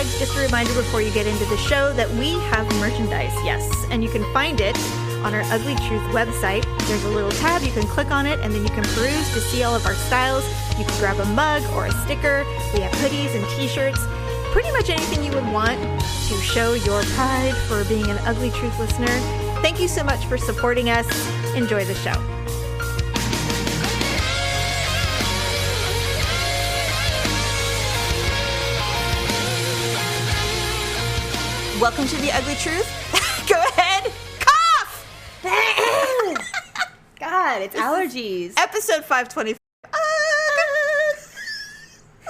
swag. Just a reminder before you get into the show that we have merchandise, yes. And you can find it on our Ugly Truth website. There's a little tab. You can click on it, and then you can peruse to see all of our styles. You can grab a mug or a sticker. We have hoodies and t-shirts. Pretty much anything you would want to show your pride for being an Ugly Truth listener. Thank you so much for supporting us. Enjoy the show. Welcome to the Ugly Truth. Go ahead. Cough! God, it's allergies. Episode 525.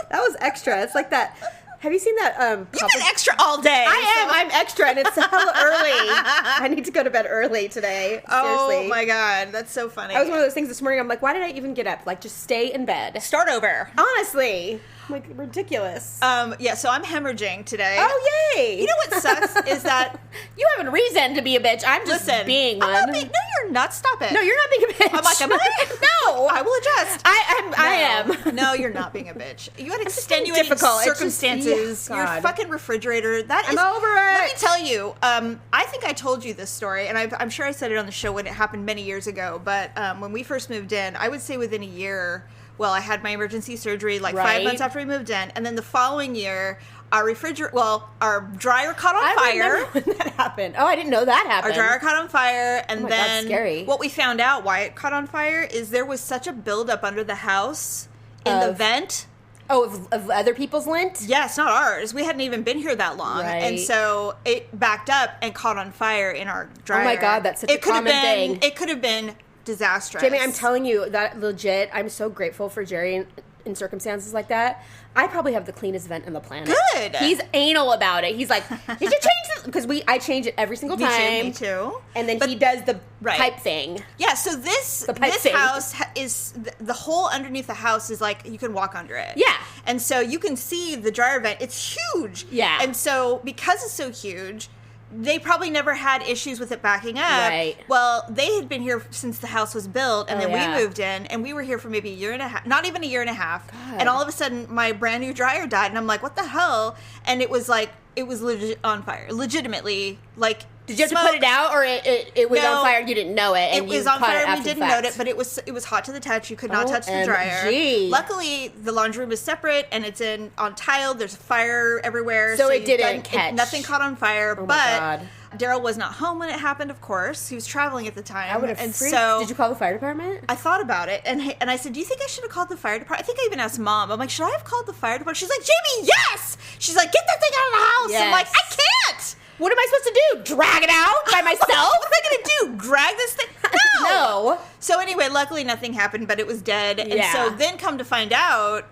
That was extra. It's like that. Have you seen that? You've been extra all day. I'm extra, and it's hella early. I need to go to bed early today. Seriously. Oh my God, that's so funny. That was one of those things this morning. I'm like, why did I even get up? Like, just stay in bed. Start over. Honestly. Like, ridiculous. Yeah, so I'm hemorrhaging today. Oh, yay. You know what sucks is that... You have a reason to be a bitch. I'm just being one. No, you're not. Stop it. No, you're not being a bitch. I'm like, am I? No. I will adjust. I am. No, you're not being a bitch. You had extenuating extenuating circumstances. Your fucking refrigerator. I'm over it. Let me tell you, I think I told you this story, and I'm sure I said it on the show when it happened many years ago, but when we first moved in, I would say within a year... Well, I had my emergency surgery 5 months after we moved in. And then the following year, our dryer caught on fire. I remember when that happened. Oh, I didn't know that happened. Our dryer caught on fire. And then God, scary. What we found out why it caught on fire is there was such a buildup under the house in the vent. Oh, of other people's lint? Yes, not ours. We hadn't even been here that long. Right. And so it backed up and caught on fire in our dryer. Oh my God, that's such a common thing. It could have been disastrous. Jamie, I'm telling you that legit, I'm so grateful for Jerry in circumstances like that. I probably have the cleanest vent on the planet. Good. He's anal about it. He's like, you should change this because I change it every single time. Me too. And then he does the pipe thing. Yeah. So this house is the hole underneath the house is like you can walk under it. Yeah. And so you can see the dryer vent. It's huge. Yeah. And so because it's so huge, they probably never had issues with it backing up. Right. Well, they had been here since the house was built, and then we moved in, and we were here for maybe a year and a half, not even a year and a half. God. And all of a sudden, my brand new dryer died, and I'm like, what the hell? And it was legit on fire. Legitimately, like, did you have to put it out, or it was on fire and you didn't know it? And it was on fire and we didn't know it, but it was hot to the touch. You could not touch the dryer. Luckily, the laundry room is separate and it's on tile. There's fire everywhere. So it didn't catch. Nothing caught on fire. Oh, but Daryl was not home when it happened, of course. He was traveling at the time. I would have freaked. So did you call the fire department? I thought about it, and I said, do you think I should have called the fire department? I think I even asked Mom. I'm like, should I have called the fire department? She's like, Jamie, yes! She's like, get that thing out of the house. Yes. I'm like, I can't! What am I supposed to do? Drag it out by myself? What am I going to do? Drag this thing? No! No. So anyway, luckily nothing happened, but it was dead. And so then come to find out,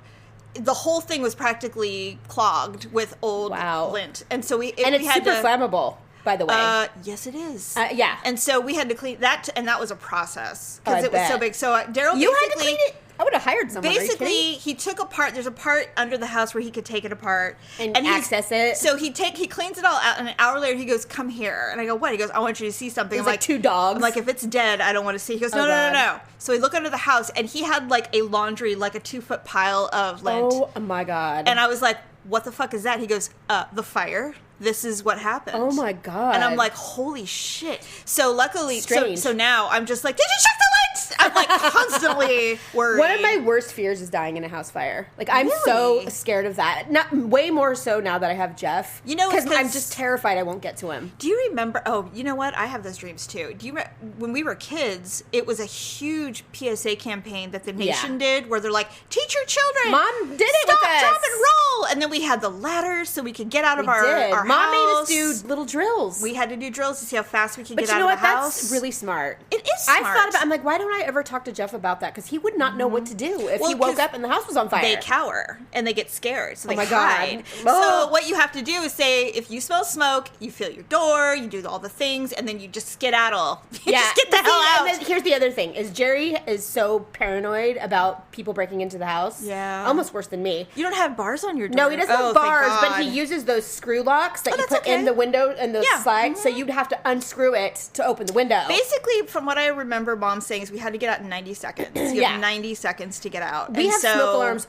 the whole thing was practically clogged with old lint. And so we it's super flammable, by the way. Yes, it is. Yeah. And so we had to clean that, and that was a process because it was so big. So Daryl You had to clean it? I would have hired someone. Basically, he took apart. There's a part under the house where he could take it apart and access it. So he cleans it all out, and an hour later he goes, "Come here," and I go, "What?" He goes, "I want you to see something." There's like 2 dogs. I'm like, if it's dead, I don't want to see. He goes, No. So we look under the house, and he had like a laundry, like a 2-foot pile of lint. Oh my God! And I was like, "What the fuck is that?" He goes, "The fire. This is what happened." Oh my God! And I'm like, "Holy shit!" So luckily, so now I'm just like, "Did you check the lights?" I'm like constantly worried. One of my worst fears is dying in a house fire. Like, I'm so scared of that. Not way more so now that I have Jeff. You know, because I'm just terrified I won't get to him. Do you remember? Oh, you know what? I have those dreams too. Do you remember when we were kids? It was a huge PSA campaign that the nation did, where they're like, "Teach your children." Mom did it with us. Stop, drop, and roll. And then we had the ladders so we could get out of our Mom house. made us do little drills. We had to do drills to see how fast we could get out of the house. But you know what? That's really smart. It is smart. I thought about. I'm like, why don't I ever talk to Jeff about that? Because he would not know what to do if he woke up and the house was on fire. They cower and they get scared, so they God. hide. So what you have to do is say, if you smell smoke, you fill your door, you do all the things, and then you just skedaddle. Just get the hell out. And then here's the other thing: is Jerry is so paranoid about people breaking into the house. Yeah, almost worse than me. You don't have bars on your door. No, he doesn't have bars, but he uses those screw locks that you put in the window and those slides. So you'd have to unscrew it to open the window. Basically, from what I remember, Mom saying is we had to get out in 90 seconds. You have 90 seconds to get out. We have smoke alarms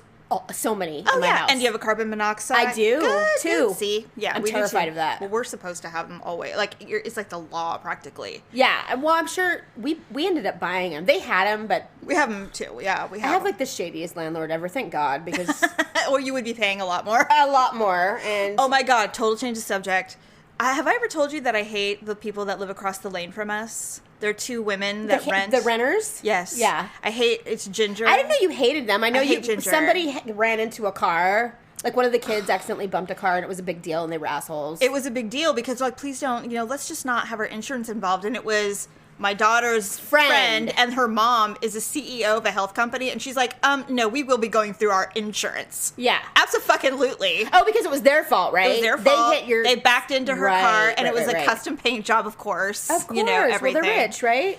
so many in my house. And do you have a carbon monoxide? I do, too. Good. See? Yeah, I'm we terrified do of that. Well, we're supposed to have them always. Like, it's like the law, practically. Yeah, well, I'm sure we ended up buying them. They had them, but... We have them, too. Yeah, we have I have, them. like, the shadiest landlord ever, thank God, because... Or you would be paying a lot more. A lot more, and... Oh, my God, total change of subject. Have I ever told you that I hate the people that live across the lane from us? They're two women that rent. The renters? Yes. Yeah. I hate, it's Ginger. I didn't know you hated them. I know Ginger. Somebody ran into a car. Like, one of the kids accidentally bumped a car, and it was a big deal, and they were assholes. It was a big deal because, like, please don't, let's just not have our insurance involved. And it was my daughter's friend, and her mom is a CEO of a health company, and she's like, no, we will be going through our insurance. Yeah. Abso-fucking-lutely. Oh, because it was their fault, right? It was their fault. They backed into her car, and it was a custom paint job, of course. Of course. Everything. Well, they're rich, right?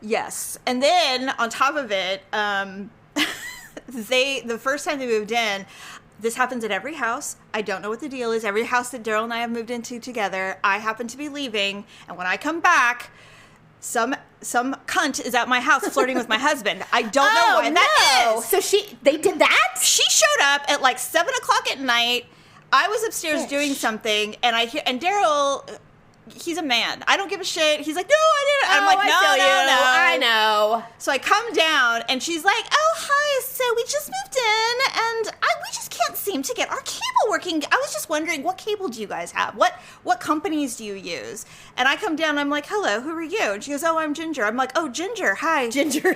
Yes. And then, on top of it, the first time they moved in, this happens at every house. I don't know what the deal is. Every house that Daryl and I have moved into together, I happen to be leaving, and when I come back, some cunt is at my house flirting with my husband. I don't know why that is. So they did that? She showed up at like 7 o'clock at night. I was upstairs doing something, and Daryl, he's a man. I don't give a shit. He's like, no, I didn't. I'm like, no. I know. So I come down, and she's like, oh, hi. So we just moved in, and we just can't seem to get our cable working. I was just wondering, what cable do you guys have? What companies do you use? And I come down, and I'm like, hello, who are you? And she goes, oh, I'm Ginger. I'm like, oh, Ginger, hi. Ginger.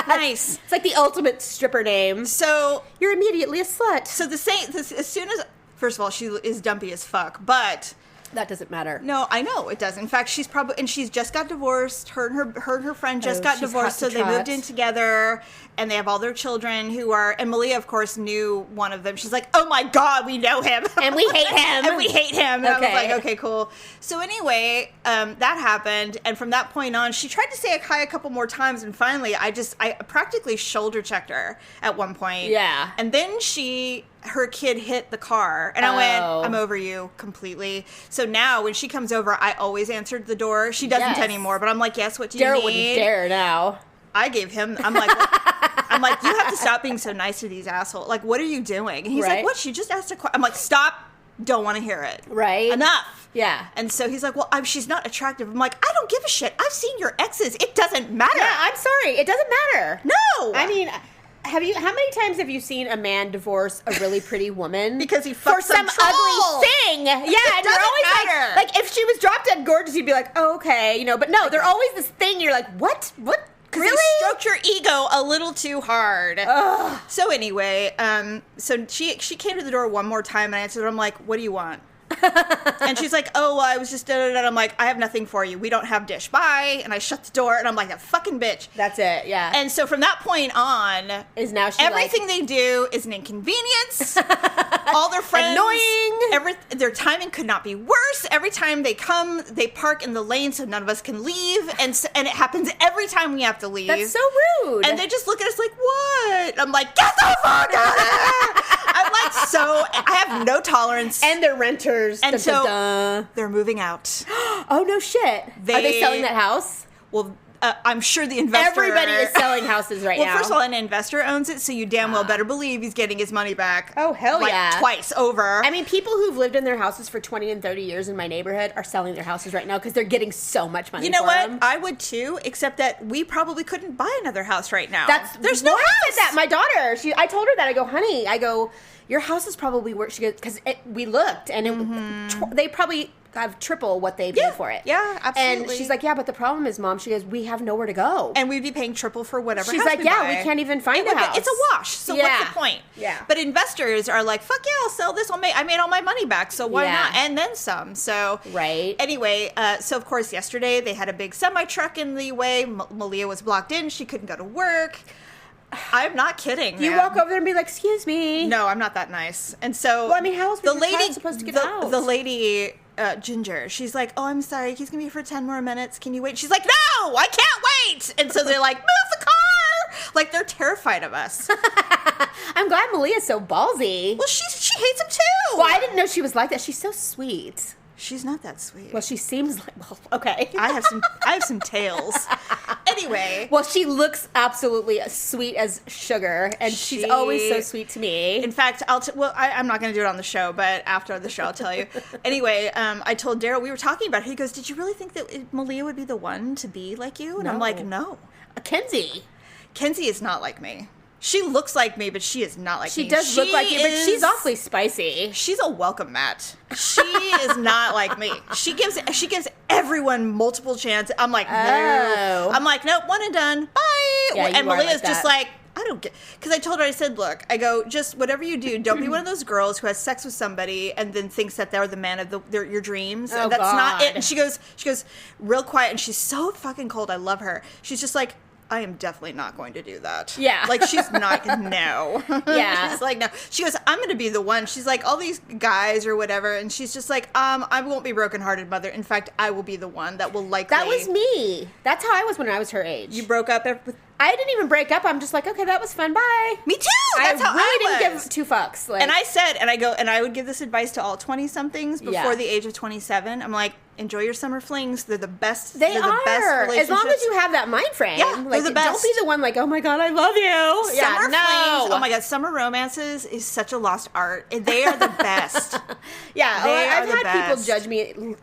Nice. It's like the ultimate stripper name. So you're immediately a slut. So as soon as, first of all, she is dumpy as fuck, but... That doesn't matter. No, I know it doesn't. In fact, she's just got divorced. Her and her friend just got divorced, so they moved in together, and they have all their children and Malia, of course, knew one of them. She's like, oh my God, we know him. And we hate him. And I was like, okay, cool. So anyway, that happened, and from that point on, she tried to say hi a couple more times, and finally, I practically shoulder checked her at one point. Yeah. And then her kid hit the car, and I went, I'm over you completely. So now when she comes over, I always answered the door. She doesn't anymore, but I'm like, yes, what do you need? Daryl wouldn't dare now. I gave him, I'm like, you have to stop being so nice to these assholes. Like, what are you doing? And he's like, what? She just asked a question. I'm like, stop. Don't want to hear it. Right. Enough. Yeah. And so he's like, well, she's not attractive. I'm like, I don't give a shit. I've seen your exes. It doesn't matter. Yeah, I'm sorry. It doesn't matter. No. I mean... how many times have you seen a man divorce a really pretty woman because he fucks for some ugly thing? Yeah, and you're always matter. Like if she was drop dead gorgeous, you'd be like, oh, okay, but no, they're always this thing. You're like, what? Because you stroked your ego a little too hard. Ugh. So anyway, so she came to the door one more time, and I answered her. I'm like, what do you want? And she's like, oh, well, I was just da-da-da. I'm like, I have nothing for you. We don't have dish. Bye. And I shut the door, and I'm like, that fucking bitch. That's it, yeah. And so from that point on, is now she everything they do is an inconvenience. All their friends. Annoying. Their timing could not be worse. Every time they come, they park in the lane so none of us can leave. And it happens every time we have to leave. That's so rude. And they just look at us like, what? I'm like, get the fuck out of here. I'm like, I have no tolerance. And they're renters. And they're moving out. Oh, no shit. Are they selling that house? Well, I'm sure the investor... Everybody is selling houses now. Well, first of all, an investor owns it, so you damn well better believe he's getting his money back. Oh, hell yeah. Twice over. I mean, people who've lived in their houses for 20 and 30 years in my neighborhood are selling their houses right now because they're getting so much money. You know what? Them. I would too, except that we probably couldn't buy another house right now. There's no house. That. My daughter, I told her that. I go, honey, your house is probably worth. She goes, because we looked, and they probably have triple what they paid for it. Yeah, absolutely. And she's like, yeah, but the problem is, Mom, she goes, we have nowhere to go. And we'd be paying triple for whatever She's house like, we yeah, buy. we can't even find a house. It's a wash. So what's the point? Yeah. But investors are like, fuck yeah, I'll sell this. I made all my money back, so why not? And then some. So right. Anyway, so of course yesterday they had a big semi-truck in the way. Malia was blocked in. She couldn't go to work. I'm not kidding. You walk over there and be like, excuse me. No, I'm not that nice. And so well, I mean, how else was your child supposed to get out? The lady... Ginger, she's like, oh, I'm sorry, he's gonna be here for 10 more minutes, can you wait? She's like, no, I can't wait. And so they're like, move the car, like they're terrified of us. I'm glad Malia's so ballsy. Well, she hates him too. Well, I didn't know she was like that. She's so sweet. She's not that sweet. Well, she seems like, okay. I have some tails. Anyway. Well, she looks absolutely as sweet as sugar, and she's always so sweet to me. In fact, I'm not going to do it on the show, but after the show, I'll tell you. Anyway, I told Daryl, we were talking about it. He goes, did you really think that Malia would be the one to be like you? And I'm like, no. Kenzie is not like me. She looks like me, but she is not like me. She does look like you, but she's awfully spicy. She's a welcome mat. She is not like me. She gives everyone multiple chances. I'm like, no. I'm like, nope, one and done. Bye. Yeah, and Malia's just like, I don't get, because I told her, I said, look, I go, just whatever you do, don't be one of those girls who has sex with somebody and then thinks that they're the man of your dreams. Oh, that's God. not it. And she goes real quiet, and she's so fucking cold. I love her. She's just like, I am definitely not going to do that. Yeah. Like, she's not, no. Yeah. She's like, no. She goes, I'm going to be the one. She's like, all these guys or whatever. And she's just like, I won't be brokenhearted, mother. In fact, I will be the one that will likely. That was me. That's how I was when I was her age. You broke up with. I didn't even break up. I'm just like, okay, that was fun. Bye. Me too. That's how really I didn't was. give two fucks. Like, and I said, and I would give this advice to all 20-somethings before the age of 27. I'm like, enjoy your summer flings. They're the best. They they're are. The best relationships. As long as you have that mind frame. Yeah, like, they're the best. Don't be the one like, oh my God, I love you. Summer flings. Oh my God, summer romances is such a lost art. They are the best. Yeah, I've the had best. people judge me,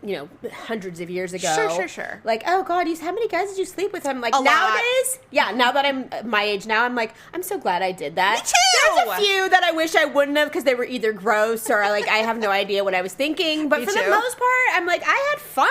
hundreds of years ago. Sure. Like, oh God, how many guys did you sleep with? I'm like, A lot. nowadays, now that I'm my age now, I'm like, I'm so glad I did that. Me too. There's a few that I wish I wouldn't have because they were either gross or like I have no idea what I was thinking. But Me for too. the most part, I'm like, I had fun.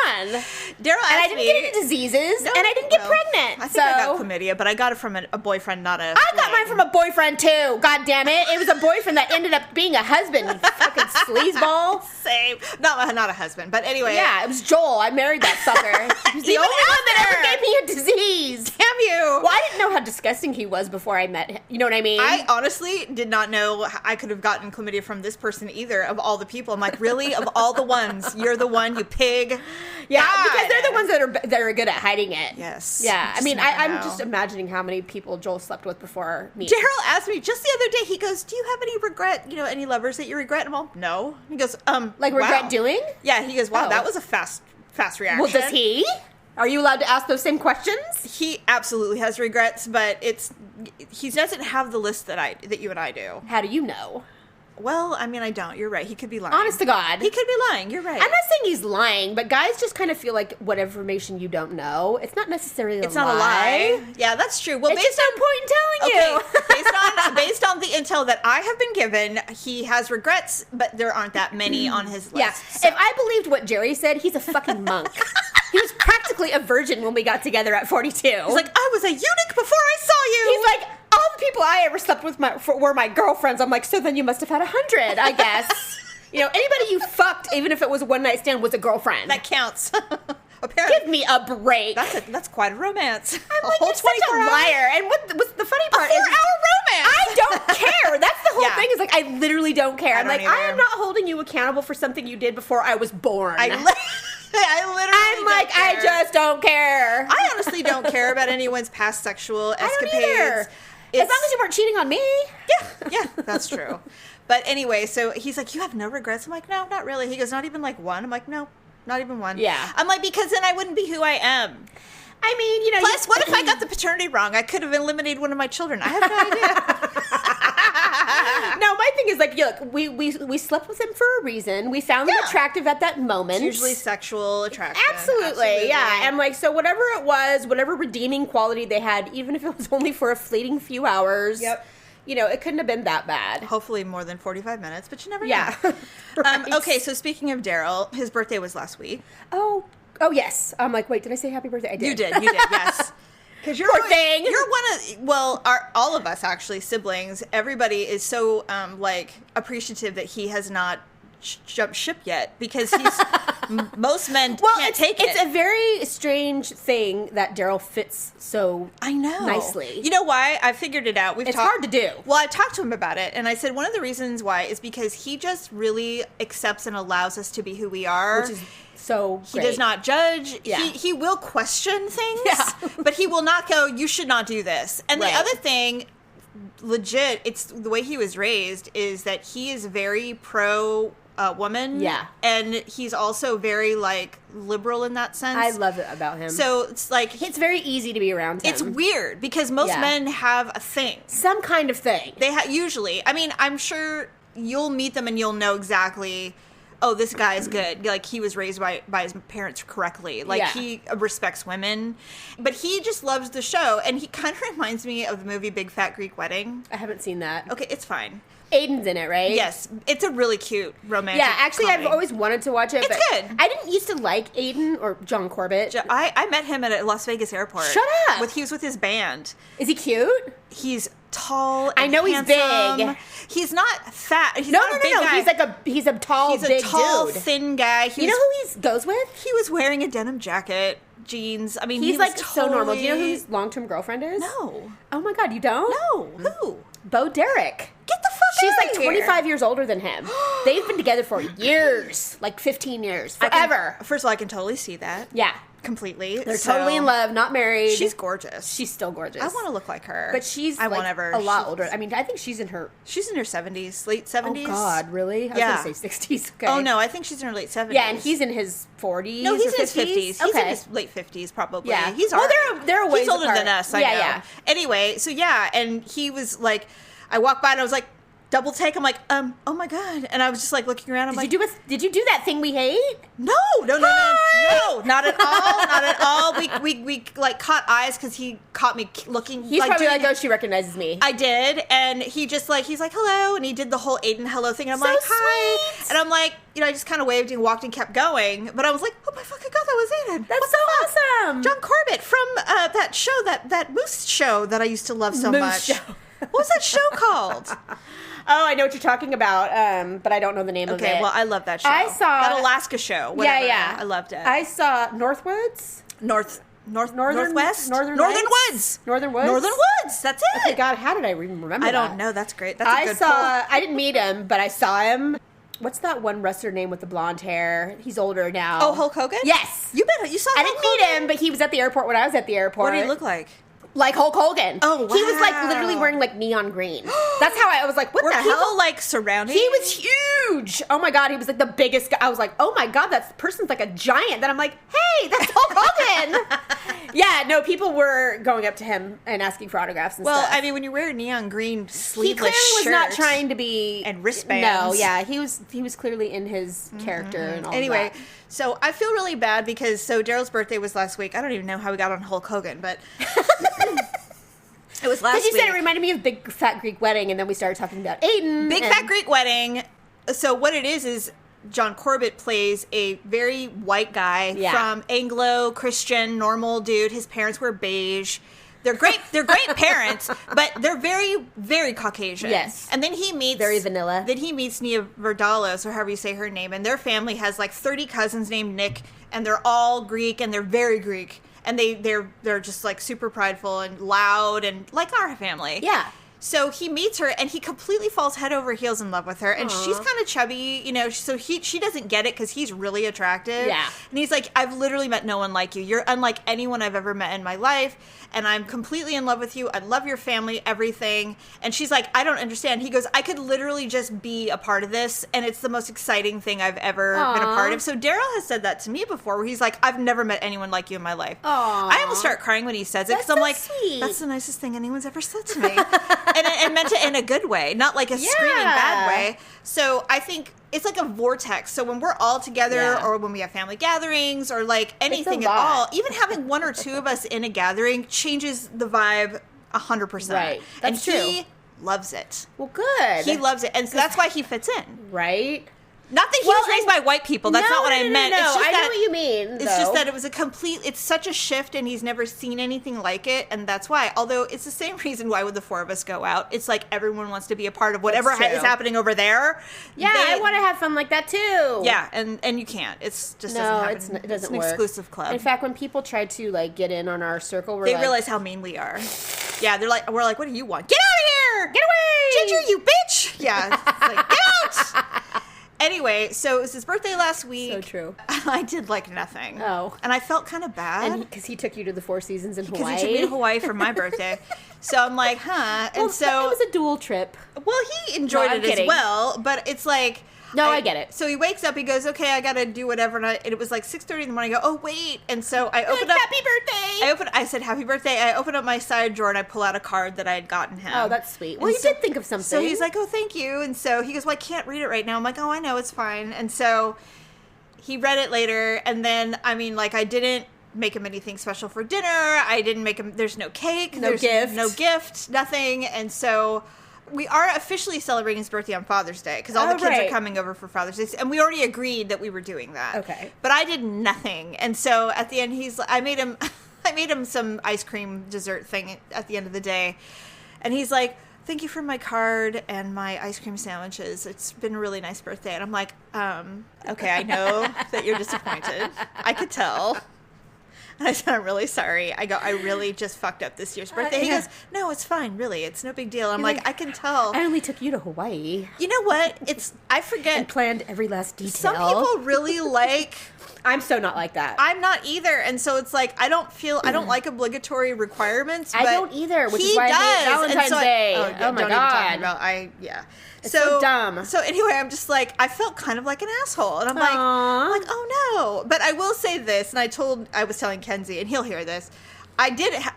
Daryl asked And I didn't get any diseases, and I didn't get pregnant. I think I got chlamydia, but I got it from a boyfriend, not a. I got mine from a boyfriend too. God damn it! It was a boyfriend that ended up being a husband. You fucking sleazeball. Same, not a husband, but anyway. Yeah, it was Joel. I married that sucker. He's the Even only one that after. ever gave me a disease. Damn you! Well, I didn't know how disgusting he was before I met him. You know what I mean? I honestly did not know I could have gotten chlamydia from this person either. Of all the people, I'm like, really? Of all the ones, you're the one, you pig. Yeah, God. because they're the ones that are good at hiding it. Yes. Yeah. I Just mean, never I'm know. just imagining how many people Joel slept with before me. Daryl asked me just the other day. He goes, "Do you have any regret? Any lovers that you regret?" And I'm all, no. He goes, Like regret wow. doing? Yeah. He goes, wow, Oh. that was a fast reaction. Well, does he? Are you allowed to ask those same questions? He absolutely has regrets, but he doesn't have the list that you and I do. How do you know? Well, I mean, I don't. You're right. He could be lying. Honest to God. He could be lying. You're right. I'm not saying he's lying, but guys just kind of feel like what information you don't know, it's not necessarily It's not a lie. Yeah, that's true. Well, It's just no point in telling you. based on the intel that I have been given, he has regrets, but there aren't that many on his list. Yeah. So. If I believed what Jerry said, he's a fucking monk. He was practically a virgin when we got together at 42. He's like, I was a eunuch before I saw you. He's like, all the people I ever slept with were my girlfriends. I'm like, so then you must have had 100, I guess. Anybody you fucked, even if it was a one-night stand, was a girlfriend. That counts. Apparently. Give me a break. That's quite a romance. I'm like, you're such a liar. And what's the funny part is... 4-hour romance. I don't care. That's the whole thing. Is like, I literally don't care. I'm don't like, I either. am not holding you accountable for something you did before I was born. I literally I'm like, don't care. I just don't care. I honestly don't care about anyone's past sexual I don't escapades. either. As long as you weren't cheating on me. Yeah, that's true. But anyway, so he's like, you have no regrets? I'm like, no, not really. He goes, not even like one? I'm like, no, not even one. Yeah. I'm like, because then I wouldn't be who I am. I mean, Plus, what if I got the paternity wrong? I could have eliminated one of my children. I have no idea. No, my thing is like, look, we slept with him for a reason. We found him attractive at that moment. It's usually sexual attraction. Absolutely, yeah. And like, so whatever it was, whatever redeeming quality they had, even if it was only for a fleeting few hours. Yep. It couldn't have been that bad. Hopefully more than 45 minutes, but you never know. Yeah. Right. Okay, so speaking of Daryl, his birthday was last week. Oh, yes. I'm like, wait, did I say happy birthday? I did. You did, yes. Because you're Poor thing. You're one of all of us actually siblings. Everybody is so appreciative that he has not jumped ship yet because he's most men can't take it. It's a very strange thing that Daryl fits so nicely. You know why? I figured it out. It's hard to do. Well, I talked to him about it, and I said one of the reasons why is because he just really accepts and allows us to be who we are. Which is so He does not judge. Yeah. He will question things, Yeah. but he will not go, you should not do this. And the Right. other thing, legit, it's the way he was raised is that he is very pro woman. Yeah. And he's also very, like, liberal in that sense. I love it about him. So it's like... It's very easy to be around him. It's weird because most men have a thing. Some kind of thing. They usually. I mean, I'm sure you'll meet them and you'll know exactly... Oh, this guy is good. Like, he was raised by his parents correctly. Like, he respects women. But he just loves the show. And he kind of reminds me of the movie Big Fat Greek Wedding. I haven't seen that. Okay, it's fine. Aiden's in it, right? Yes. It's a really cute romantic actually, comedy. I've always wanted to watch it. It's but good. I didn't used to like Aiden or John Corbett. I met him at a Las Vegas airport. Shut up! He was with his band. Is he cute? He's tall and I know handsome. he's big. He's not fat. He's No. not a big guy. He's a tall, big dude. Thin guy. You know who he goes with? He was wearing a denim jacket, jeans. I mean, he's he like was so normal. Do you know who his long-term girlfriend is? No. Oh my god, you don't? No. Who? Bo Derek. Get the fuck She's out like of here. 25 years older than him. They've been together for years, like 15 years, forever. First of all, I can totally see that. Yeah. Completely. They're totally in love, not married. She's gorgeous. She's still gorgeous. I want to look like her. But she's I like won't ever. a lot older. I mean, I think she's in her 70s, late 70s. Oh god, really? I was gonna say 60s. Okay. Oh no, I think she's in her late 70s. Yeah, and he's in his 40s. No, he's or in his 50s. He's Okay. in his late 50s, probably. Yeah. He's Well, our, they're a ways He's older apart. than us, I Yeah, know. yeah. Anyway, so yeah, and he was like, I walked by and I was like, double take. I'm like, oh my god. And I was just like looking around. I'm Did like, you do that thing we hate? No, not at all, not at all. We like caught eyes because he caught me looking. He's like, probably doing- like, oh, she recognizes me. I did, and he's like hello, and he did the whole Aiden hello thing. And I'm So like, hi, sweet. and I'm like, I just kind of waved and walked and kept going. But I was like, oh my fucking god, that was Aiden. That's What so the fuck? awesome. John Corbett from that show, that Moose show that I used to love so Moose much. show. What was that show called? Oh, I know what you're talking about, but I don't know the name of it. Okay, well, I love that show. I saw that Alaska show. Whatever. Yeah. I loved it. I saw Northwoods. Northwest? Northern Woods. Lights? Northern Woods. Northern Woods. Northern Woods. That's it. Okay, God, how did I even remember I that? don't know. That's great. That's a good pull. I didn't meet him, but I saw him. What's that one wrestler name with the blonde hair? He's older now. Oh, Hulk Hogan? Yes. You saw I Hulk didn't meet him, but he was at the airport when I was at the airport. What did he look like? Like Hulk Hogan. Oh, He was like wow. literally wearing like neon green. That's how I was like, what Were the people hell? like surrounding? He was huge. Oh my god, he was like the biggest guy. I was like, oh my god, that person's like a giant. Then I'm like, hey, that's Hulk Hogan. Yeah, no, people were going up to him and asking for autographs and Well, stuff. I mean, when you wear a neon green He sleeveless clearly was shirt not trying to be and wristbands. No, yeah, he was clearly in his character and all Anyway, of that. so I feel really bad because Daryl's birthday was last week. I don't even know how we got on Hulk Hogan, but it was last Because you week. said it reminded me of Big Fat Greek Wedding, and then we started talking about Aiden. Big Fat Greek Wedding. So what it is John Corbett plays a very white guy from Anglo Christian normal dude. His parents were beige. They're great. They're great parents, but they're very, very Caucasian. Yes. And then he meets Very vanilla. Then he meets Nia Vardalos, or however you say her name, and their family has like 30 cousins named Nick, and they're all Greek, and they're very Greek, and they're just like super prideful and loud, and like our family. Yeah. So he meets her, and he completely falls head over heels in love with her. And she's kind of chubby, so she doesn't get it because he's really attractive. Yeah. And he's like, I've literally met no one like you. You're unlike anyone I've ever met in my life, and I'm completely in love with you. I love your family, everything. And she's like, I don't understand. He goes, I could literally just be a part of this, and it's the most exciting thing I've ever been a part of. So Daryl has said that to me before, where he's like, I've never met anyone like you in my life. I almost start crying when he says it, because I'm so like, sweet. that's the nicest thing anyone's ever said to me. and meant it in a good way, not like a screaming bad way. So I think it's like a vortex. So when we're all together, or when we have family gatherings, or like anything at all, even having one or two of us in a gathering changes the vibe 100%. Right. That's and he loves it. Well, good. He loves it, and so that's why he fits in. Right? Not that he was raised by white people. That's not what I meant. No, It's just I that, know what you mean. It's just that it was it's such a shift, and he's never seen anything like it, and that's why. Although it's the same reason why would the four of us go out. It's like everyone wants to be a part of whatever is happening over there. Yeah, I want to have fun like that too. Yeah, and you can't. It's just doesn't happen. It doesn't an work. exclusive club. In fact, when people try to like get in on our circle, they realize how mean we are. Yeah, we're like, what do you want? Get out of here! Get away! Ginger, you bitch! Yeah, it's like, get out! Anyway, so it was his birthday last week. So true. I did like nothing. Oh. And I felt kind of bad. Because he took you to the Four Seasons in Hawaii. Because he took me to Hawaii for my birthday. So I'm like, huh. And Well, so it was a dual trip. Well, he enjoyed it as well, but it's like... No, I get it. So he wakes up, he goes, okay, I gotta do whatever, and it was like 6:30 in the morning. I go, oh, wait. And so I opened up... Happy birthday! I said, happy birthday. I open up my side drawer, and I pull out a card that I had gotten him. Oh, that's sweet. Well, you did think of something. So he's like, oh, thank you. And so he goes, well, I can't read it right now. I'm like, oh, I know, it's fine. And so he read it later, and then, I mean, like, I didn't make him anything special for dinner. I didn't make him... There's no cake. No gift. No gift. Nothing. And so... We are officially celebrating his birthday on Father's Day because all the kids are coming over for Father's Day, and we already agreed that we were doing that. Okay, but I did nothing, and so at the end, I made him some ice cream dessert thing at the end of the day, and he's like, "Thank you for my card and my ice cream sandwiches. It's been a really nice birthday." And I'm like, "Okay, I know that you're disappointed. I could tell." And I said, I'm really sorry. I really just fucked up this year's birthday. He goes, no, it's fine, really. It's no big deal. I'm like, I can tell. I only took you to Hawaii. You know what? I forget. And planned every last detail. Some people really like... I'm so not like that. I'm not either. And so it's like, I don't like obligatory requirements. But I don't either, which is why I made Valentine's Day. Oh my God. It's so dumb. So anyway, I'm just like, I felt kind of like an asshole. And I'm like, oh no. But I will say this, and I was telling Kenzie, and he'll hear this.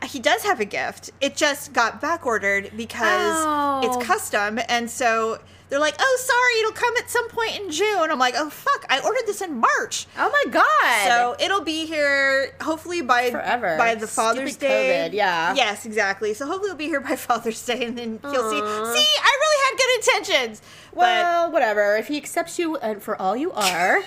He does have a gift. It just got back ordered because it's custom. And so they're like, oh, sorry, it'll come at some point in June. I'm like, oh, fuck, I ordered this in March. Oh my God. So it'll be here hopefully by the Father's Day. COVID, yeah. Yes, exactly. So hopefully it'll be here by Father's Day, and then he'll see, I really had good intentions. Well, whatever. If he accepts you for all you are,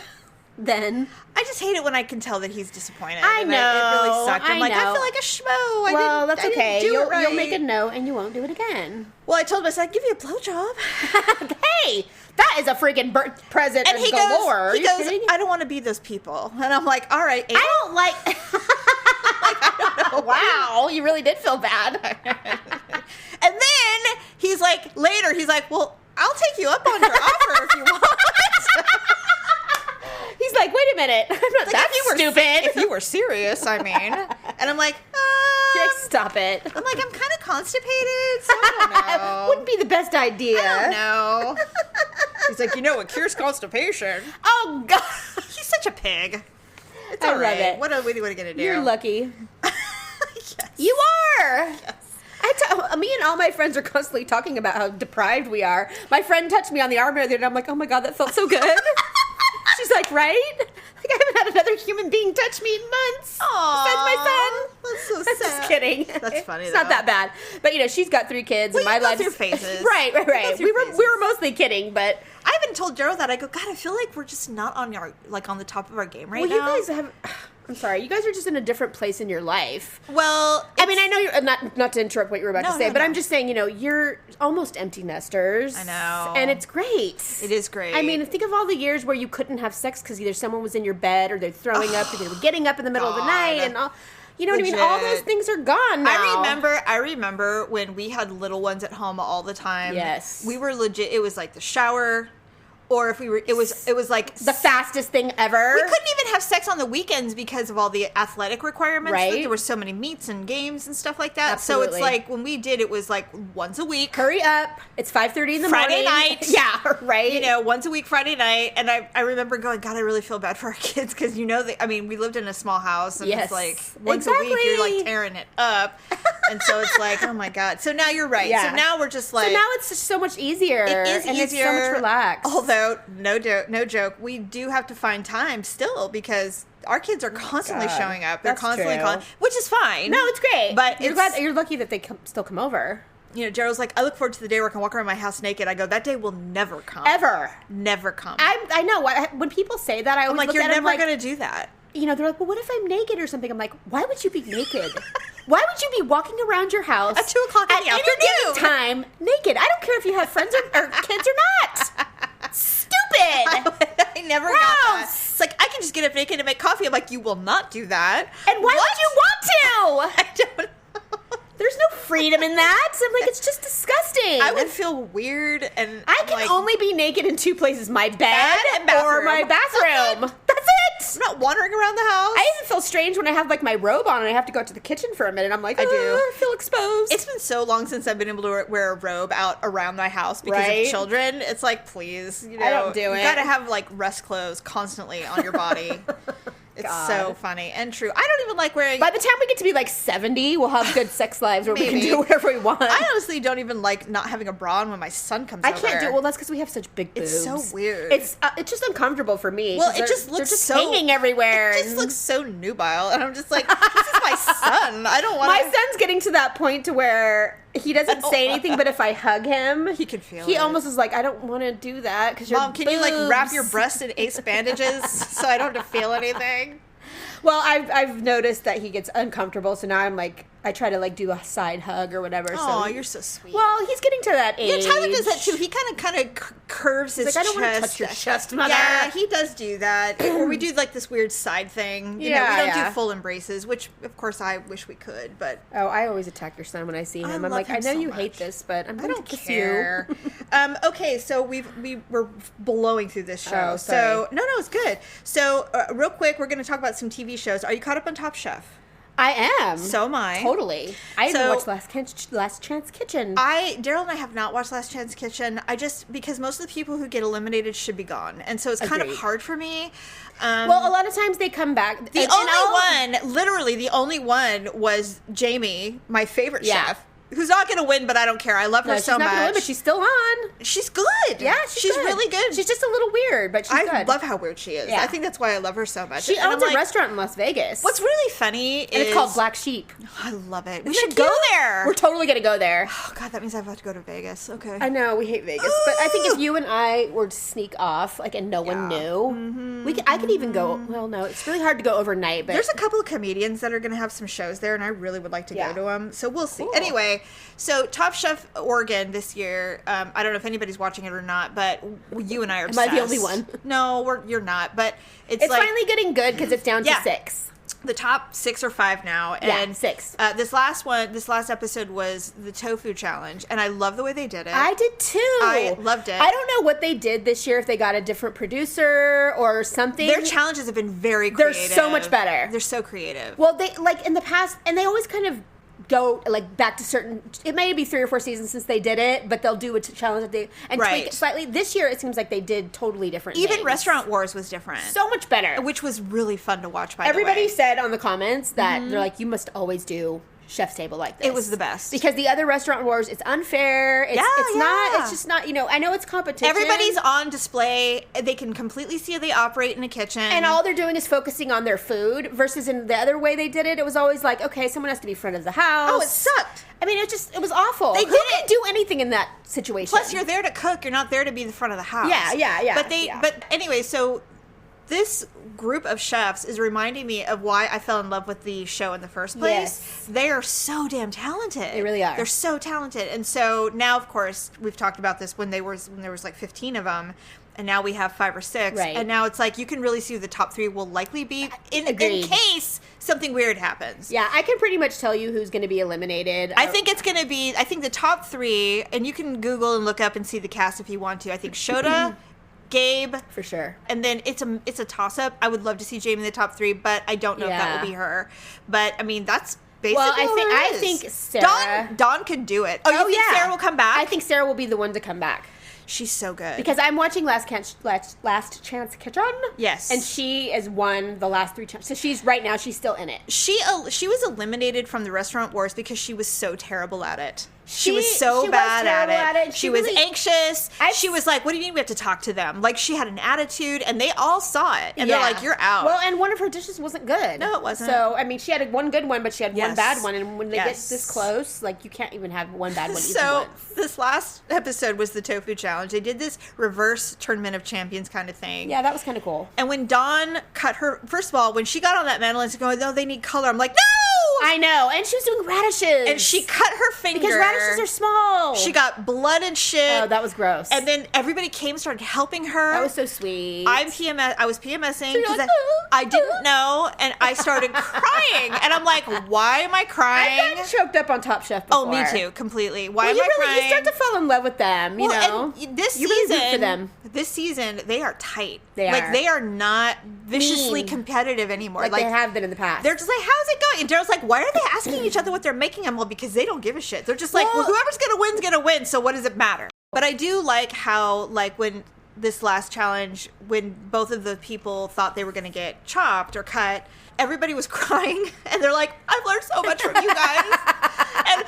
then... I just hate it when I can tell that he's disappointed. I know. It really sucked. I'm like, I feel like a schmo. Well, that's okay. You'll make a note and you won't do it again. Well, I told him, I said, I'd give you a blowjob. Hey, that is a freaking birth present and he galore. He goes, I don't want to be those people. And I'm like, all right. I don't like... I don't know. Wow, you really did feel bad. And then he's like, later, he's like, well, I'll take you up on your offer if you want. He's like, wait a minute. I'm not that stupid. If you were serious, I mean. And I'm like, stop it. I'm like, I'm kind of constipated, so I don't know. Wouldn't be the best idea. I don't know. He's like, you know what cures constipation? Oh, God. He's such a pig. It's I all right. love it. What are we going to do? You're lucky. Yes. You are. Yes. Me and all my friends are constantly talking about how deprived we are. My friend touched me on the arm the other day, and I'm like, oh my God, that felt so good. She's like, right? Like, I haven't had another human being touch me in months. Aww. Besides my son. That's so sad. Just kidding. That's funny, It's not that bad. But, she's got 3 kids, and my life... through phases. Right. We were mostly kidding, but... I even told Gerald that. I go, God, I feel like we're just not on the top of our game right now. Well, you guys have... I'm sorry. You guys are just in a different place in your life. Well, I mean, I know you're not to interrupt what you were about to say, but I'm just saying, you're almost empty nesters. I know. And it's great. It is great. I mean, think of all the years where you couldn't have sex because either someone was in your bed or they're throwing up or they were getting up in the middle of the night and all. You know what I mean? All those things are gone now. I remember when we had little ones at home all the time. Yes. We were legit. It was like the shower. Or if we were, it was like the fastest thing ever. We couldn't even have sex on the weekends because of all the athletic requirements. Right. There were so many meets and games and stuff like that. Absolutely. So it's like when we did, it was like once a week. Hurry up! It's 5:30 in the Friday morning. night. Yeah, right. Once a week Friday night, and I remember going, God, I really feel bad for our kids because we lived in a small house, and it's like once a week you're like tearing it up, and so it's like, oh my God. So now you're right. Yeah. So now we're just like, so now it's just so much easier. It is and easier. It's so much relaxed. Although no joke, we do have to find time still because our kids are constantly showing up. They're constantly calling, which is fine. No, it's great. But you're lucky that they still come over. Gerald's like, I look forward to the day where I can walk around my house naked. I go, that day will never come. Ever. Never come. I know. When people say that, I always look you're at them never going to do that. They're like, well, what if I'm naked or something? I'm like, why would you be naked? Why would you be walking around your house at 2 o'clock in the afternoon? Any given time naked? I don't care if you have friends or kids or not. Stupid. I never got that. It's like, I can just get up naked and make coffee. I'm like, you will not do that. And why would you want to? I don't know. There's no freedom in that. I'm like, it's just disgusting. disgusting. I would feel weird, and I can like, only be naked in two places: my bed and bathroom. or my bathroom. That's it. I'm not wandering around the house. I even feel strange when I have like my robe on and I have to go to the kitchen for a minute. I'm like, I do. I feel exposed. It's been so long since I've been able to wear a robe out around my house because Right? of children. It's like, please, I don't do you it. gotta have like rest clothes constantly on your body. It's God. so funny and true. I don't even like wearing. By the time we get to be like 70, we'll have good sex lives where we can Maybe. do whatever we want. I honestly don't even like not having a bra on when my son comes I over. can't do it. Well, that's because we have such big boobs. It's so weird. It's just uncomfortable for me. Well, 'cause it they're- just they're looks just so hanging everywhere. It just and- looks so nubile, and I'm just like, this is my son. I don't want. My son's getting to that point to where he doesn't say anything, but if I hug him, He can feel He it. almost is like, I don't want to do that because you're Mom, can you like wrap your breast in ace bandages so I don't have to feel anything? Well, I've noticed that he gets uncomfortable, so now I'm like, I try to like do a side hug or whatever. Oh, so you're so sweet. well, he's getting to that age. Yeah, Tyler does that too. He kind of curves his He's like, I don't chest. want to touch your chest, mother. Yeah, he does do that. Or we do like this weird side thing. You know, Yeah, we don't yeah. do full embraces, which of course I wish we could, but Oh, I always attack your son when I see him. I'm love like, him I know so you much. hate this, but I'm I going to don't kiss care. you. Okay, so we're blowing through this show. Oh, So sorry. no, it's good. So real quick, we're going to talk about some TV shows. Are you caught up on Top Chef? I am. So am I. Totally. I even So- watched Last Chance Kitchen. Daryl and I have not watched Last Chance Kitchen. Because most of the people who get eliminated should be gone, and so it's kind of Agreed. hard for me. Well, a lot of times they come back. The literally the only one was Jamie, my favorite Yeah. chef, who's not going to win, but I don't care. I love her No, she's so not gonna much. win, but she's still on. She's good. Yeah, she's good. really good. She's just a little weird, but she's I good. love how weird she is. Yeah. I think that's why I love her so much. She And I'm owns a like, restaurant in Las Vegas. What's really funny and is it's called Black Sheep. I love it. We Isn't should it go cute? there. We're totally gonna go there. Oh God, that means I have to go to Vegas. Okay. I know we hate Vegas, but I think if you and I were to sneak off, like, and no one Yeah. knew, I could even go. Well, no, it's really hard to go overnight. But There's a couple of comedians that are going to have some shows there, and I really would like to Yeah. go to them. So we'll see. Cool. Anyway, so Top Chef Oregon this year. I don't know if anybody's watching it or not, but you and I are Am I the obsessed. only one? No, you're not. But it's it's like finally getting good because it's down to Yeah. 6. the top 6 or 5 now. Yeah, And 6. This last episode was the tofu challenge, and I love the way they did it. I did too. I loved it. I don't know what they did this year, if they got a different producer or something. Their challenges have been very They're creative. so much better. They're so creative. Well, they, like, in the past, and they always kind of go, like, back to certain, it may be 3 or 4 seasons since they did it, but they'll do a challenge that and Right. tweak it slightly. This year, it seems like they did totally different Even things. Restaurant Wars was different. So much better. which was really fun to watch, by Everybody the way. said on the comments that they're like, you must always do Chef's Table like this. It was the best. Because the other Restaurant Wars, it's unfair. It's, it's just not, I know it's competition. Everybody's on display. They can completely see how they operate in a kitchen. And all they're doing is focusing on their food versus in the other way they did it. It was always like, okay, someone has to be front of the house. Oh, it sucked. I mean, it was awful. They Who did can it. do anything in that situation? Plus, you're there to cook. You're not there to be the front of the house. Yeah. But anyway, so this group of chefs is reminding me of why I fell in love with the show in the first place. Yes. They are so damn talented. They really are. They're so talented. And so now, of course, we've talked about this when there was like 15 of them. And now we have 5 or 6. Right. And now it's like you can really see who the top 3 will likely be in Agreed. case something weird happens. Yeah, I can pretty much tell you who's going to be eliminated. I think it's going to be, I think the top 3, and you can Google and look up and see the cast if you want to. I think Shota, Gabe, for sure. and then it's a toss-up. I would love to see Jamie in the top 3, but I don't know if that Yeah. will be her. But, I mean, that's basically Well, all there I is. think Sarah. Dawn could do it. Oh, you think Sarah will come back? I think Sarah will be the one to come back. She's so good. Because I'm watching Last Chance Kitchen. Yes. And she has won the last 3 times. So she's still in it. She was eliminated from the Restaurant Wars because she was so terrible at it. She was She so was bad terrible at it. She She was really- anxious. She was like, what do you mean we have to talk to them? Like, she had an attitude, and they all saw it. And they're Yeah. like, you're out. Well, and one of her dishes wasn't good. No, it wasn't. So, I mean, she had one good one, but she had one Yes. bad one. And when they get Yes. this close, like, you can't even have one bad one each So once. this last episode was the tofu challenge. They did this reverse tournament of champions kind of thing. Yeah, that was kind of cool. And when Dawn cut her, first of all, when she got on that mantle and going, no, they need color. I'm like, no, I know. And she was doing radishes. And she cut her finger. Because radishes are small. She got blood and shit. Oh, that was gross. And then everybody came, started helping her. That was so sweet. I was PMSing because I didn't know, and I started crying. And I'm like, why am I crying? I got choked up on Top Chef before. Oh, me too, completely. Why am I crying? You start to fall in love with them, you know? And this you season, really root for them. This season, they are tight. They are. Like, they are not viciously Mean. competitive anymore. Like they have been in the past. They're just like, how's it going? And Daryl's like, why are they asking each other what they're making them? Well, because they don't give a shit. They're just like, well, whoever's going to win's going to win, so what does it matter? But I do like how, like, when this last challenge, when both of the people thought they were going to get chopped or cut, everybody was crying, and they're like, I've learned so much from you guys. And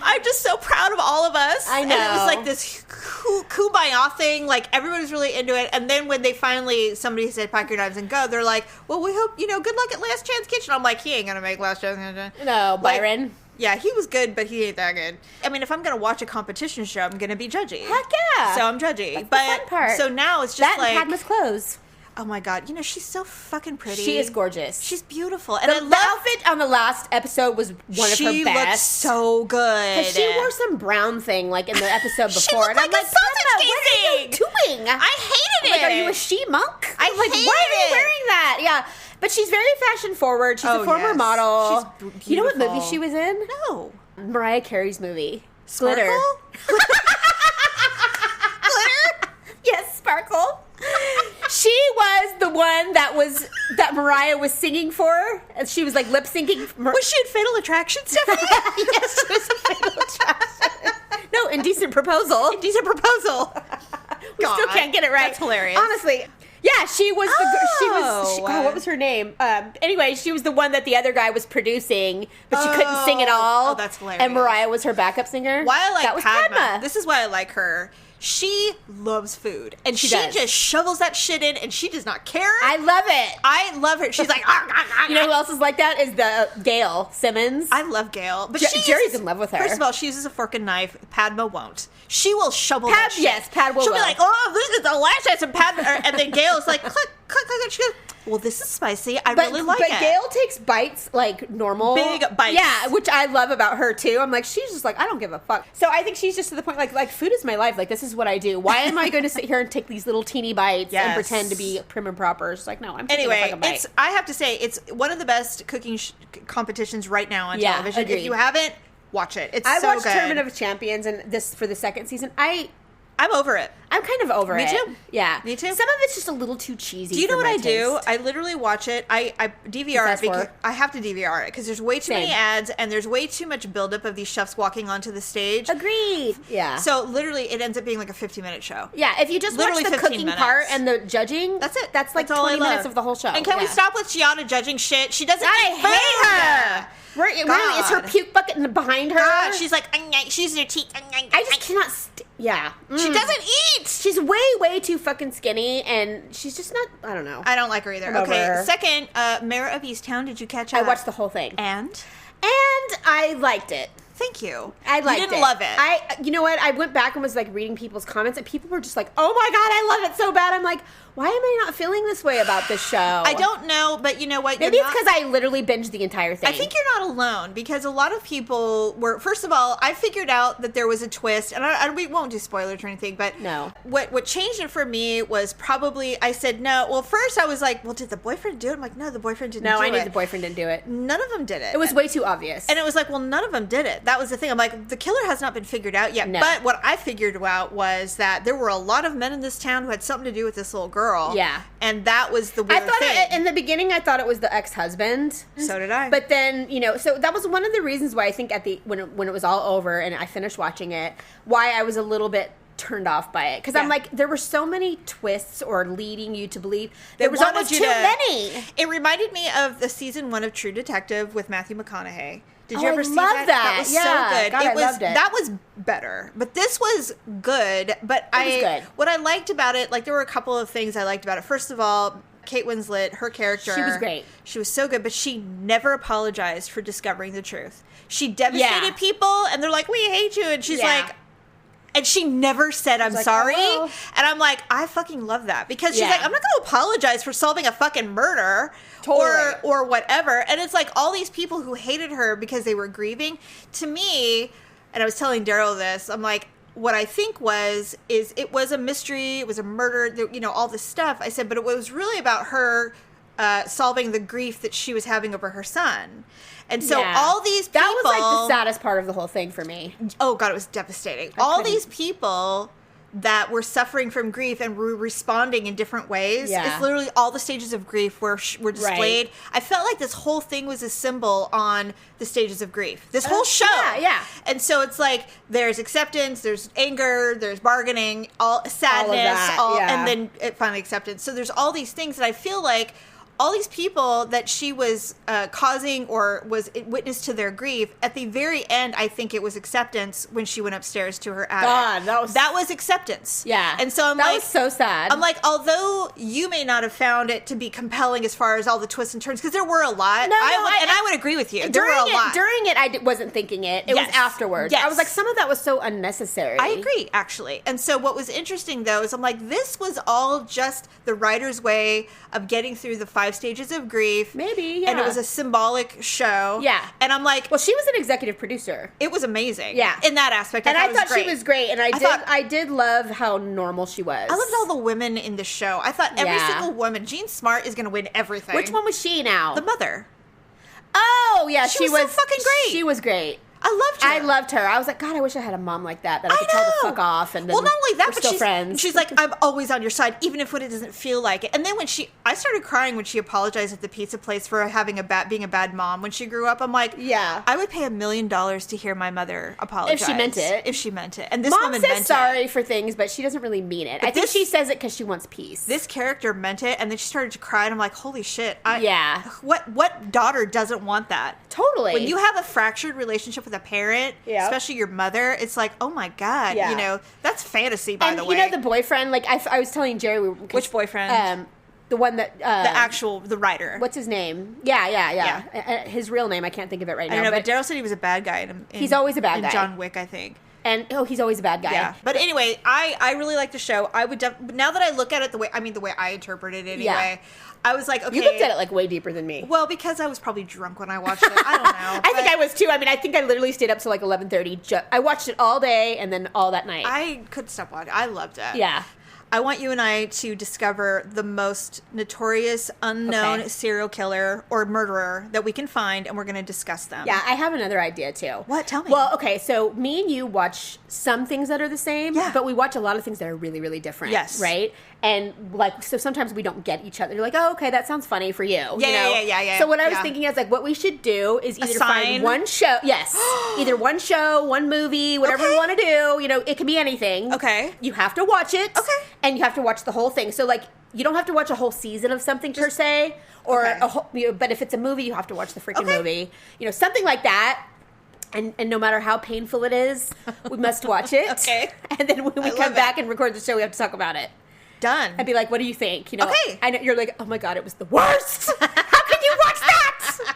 I'm just so proud of all of us. I know. And it was like this kumbaya thing. Like, everybody's really into it. And then when they finally, somebody said, pack your knives and go, they're like, well, we hope, good luck at Last Chance Kitchen. I'm like, he ain't going to make Last Chance Kitchen. No, Byron. Like, yeah, he was good, but he ain't that good. I mean, if I'm going to watch a competition show, I'm going to be judgy. Heck yeah. So I'm judgy. That's but the fun part. So now it's just that like... and Padma's clothes. Oh my God, she's so fucking pretty. She is gorgeous. She's beautiful. And the outfit on the last episode was one of her best. She looked so good. Because she wore some brown thing like in the episode before. She looked and I'm like a sausage what are you doing? I hated it. Like, are you a she-monk? I like, hated why are you it. wearing that? Yeah. But she's very fashion forward. She's a former model. She's beautiful. You know what movie she was in? No. Mariah Carey's movie. Sparkle? Glitter. Glitter? Yes, Sparkle. She was the one that Mariah was singing for. And she was like lip syncing. Was she in Fatal Attraction, Stephanie? Yes, she was in Fatal Attraction. No, Indecent Proposal. Indecent Proposal. We still can't get it right. That's hilarious. Honestly. Yeah, she was what was her name? Anyway, she was the one that the other guy was producing, but she couldn't sing at all. Oh, that's hilarious. And Mariah was her backup singer. Why I like that was Padma. This is why I like her. She loves food, and she just shovels that shit in, and she does not care. I love it. I love her. She's like, you know who else is like that? Is the Gail Simmons. I love Gail, but Jerry's in love with her. First of all, she uses a fork and knife. Padma won't. She will shovel that shit. Yes, Padma will. She'll be like, oh, this is delicious, and and then Gail is like, click, click, click. She goes, well, this is spicy. I really like it. But Gail takes bites like normal. Big bites. Yeah, which I love about her, too. I'm like, she's just like, I don't give a fuck. So I think she's just to the point, like food is my life. Like, this is what I do. Why am I going to sit here and take these little teeny bites and pretend to be prim and proper? She's like, no, I'm taking a fucking bite. I have to say, it's one of the best cooking competitions right now on television. Agreed. If you haven't, watch it. It's so good. I watched Tournament of Champions and this for the second season. I'm over it. I'm kind of over it. Me too. Yeah. Me too. Some of it's just a little too cheesy. Do you know what I do? taste. I literally watch it. I DVR it because I have to DVR it because there's way too many ads and there's way too much buildup of these chefs walking onto the stage. Agreed. Yeah. So literally, it ends up being like a 15-minute show. Yeah. If you just literally watch the cooking part and the judging, that's it. That's like that's 20 minutes of the whole show. And can we stop with Gianna judging shit? She doesn't. I hate her. Really, is her puke bucket behind her? God, she's like, she's her teeth. I just cannot. Yeah, she doesn't eat. She's way too fucking skinny, and she's just not. I don't know. I don't like her either. Okay, second, Mayor of Easttown. Did you catch up? I watched the whole thing, and I liked it. Thank you. I liked it. You didn't love it. You know what? I went back and was like reading people's comments, and people were just like, "Oh my god, I love it so bad." I'm like, why am I not feeling this way about this show? I don't know, but you know what? Maybe it's because I literally binged the entire thing. I think you're not alone because a lot of people were. First of all, I figured out that there was a twist, and we won't do spoilers or anything. But no, what changed it for me was probably I said no. Well, first I was like, well, did the boyfriend do it? I'm like, no, the boyfriend didn't. No, do I knew it. the boyfriend didn't do it. None of them did it. It was way too obvious, and it was like, well, none of them did it. That was the thing. I'm like, the killer has not been figured out yet. No. But what I figured out was that there were a lot of men in this town who had something to do with this little girl. Yeah. And that was the weird thing. In the beginning, I thought it was the ex-husband. So did I. But then, so that was one of the reasons why I think when it was all over and I finished watching it, why I was a little bit turned off by it. Because I'm like, there were so many twists or leading you to believe. There was almost too many. It reminded me of the season 1 of True Detective with Matthew McConaughey. Did you ever see that? that? That was so good. God, I loved it. That was better. But this was good. But it was good. What I liked about it, like there were a couple of things I liked about it. First of all, Kate Winslet, her character. She was great. She was so good, but she never apologized for discovering the truth. She devastated people, and they're like, we hate you. And she's like, And she never said, I'm like, sorry. oh. And I'm like, I fucking love that. Because she's Yeah. like, I'm not going to apologize for solving a fucking murder. Totally. Or whatever. And it's like all these people who hated her because they were grieving. To me, and I was telling Daryl this, I'm like, what I think is it was a mystery. It was a murder, you know, all this stuff. I said, but it was really about her solving the grief that she was having over her son. And so all these people... That was like the saddest part of the whole thing for me. Oh, God, it was devastating. All these people that were suffering from grief and were responding in different ways. Yeah. It's literally all the stages of grief were displayed. Right. I felt like this whole thing was a symbol on the stages of grief. This whole show. Yeah. And so it's like there's acceptance, there's anger, there's bargaining, all sadness, that, and then finally acceptance. So there's all these things that I feel like all these people that she was causing or was witness to their grief, at the very end, I think it was acceptance when she went upstairs to her attic. God, that was acceptance. Yeah. And so that was so sad. I'm like, although you may not have found it to be compelling as far as all the twists and turns, because there were a lot. I would agree with you. There were a lot. During it, I wasn't thinking it. It was afterwards. Yes. I was like, some of that was so unnecessary. I agree, actually. And so what was interesting, though, is I'm like, this was all just the writer's way of getting through the 5 stages of grief. Maybe, yeah. And it was a symbolic show. Yeah. And I'm like... Well, she was an executive producer. It was amazing. Yeah. In that aspect. I thought she was great. And I did love how normal she was. I loved all the women in the show. I thought every single woman... Jean Smart is going to win everything. Which one was she now? The mother. Oh, yeah. She was so fucking great. She was great. I loved her. I was like, God, I wish I had a mom like that I could tell to fuck off. And then well, not only that, we're but still friends. She's like, I'm always on your side, even if it doesn't feel like it. And then when I started crying when she apologized at the pizza place for being a bad mom when she grew up. I'm like, yeah, I would pay $1 million to hear my mother apologize if she meant it. If she meant it, and this Mom woman says meant sorry for things, but she doesn't really mean it. But I think she says it because she wants peace. This character meant it, and then she started to cry, and I'm like, holy shit! What daughter doesn't want that? Totally. When you have a fractured relationship with a parent. Yeah. Especially your mother, it's like, oh my God, you know, that's fantasy, by the way. And you know, the boyfriend, like, I was telling Jerry. Which boyfriend? The one that... the writer. What's his name? Yeah. His real name, I can't think of it right now. I don't know, but Daryl said he was a bad guy. He's always a bad guy. In John Wick, I think. And, he's always a bad guy. Yeah. But anyway, I really like the show. I would now that I look at it the way I interpreted it anyway, I was like, okay. You looked at it like way deeper than me. Well, because I was probably drunk when I watched it. I don't know. I think I was too. I mean, I think I literally stayed up till like 11:30. I watched it all day and then all that night. I couldn't stop watching. I loved it. Yeah. I want you and I to discover the most notorious, unknown serial killer or murderer that we can find, and we're going to discuss them. Yeah, I have another idea, too. What? Tell me. Well, okay, so me and you watch some things that are the same, but we watch a lot of things that are really, really different. Yes. Right? And, like, so sometimes we don't get each other. You're like, oh, okay, that sounds funny for you. Yeah. So what I was thinking is, like, what we should do is either find one show. Yes. Either one show, one movie, whatever we want to do. You know, it can be anything. Okay. You have to watch it. Okay. And you have to watch the whole thing. So, like, you don't have to watch a whole season of something per se. Or a whole, but if it's a movie, you have to watch the freaking movie. You know, something like that. And no matter how painful it is, we must watch it. Okay. And then when we come back and record the show, we have to talk about it. Done. I'd be like, what do you think? You know, okay. I know you're like, oh my God, it was the worst. How can you watch that?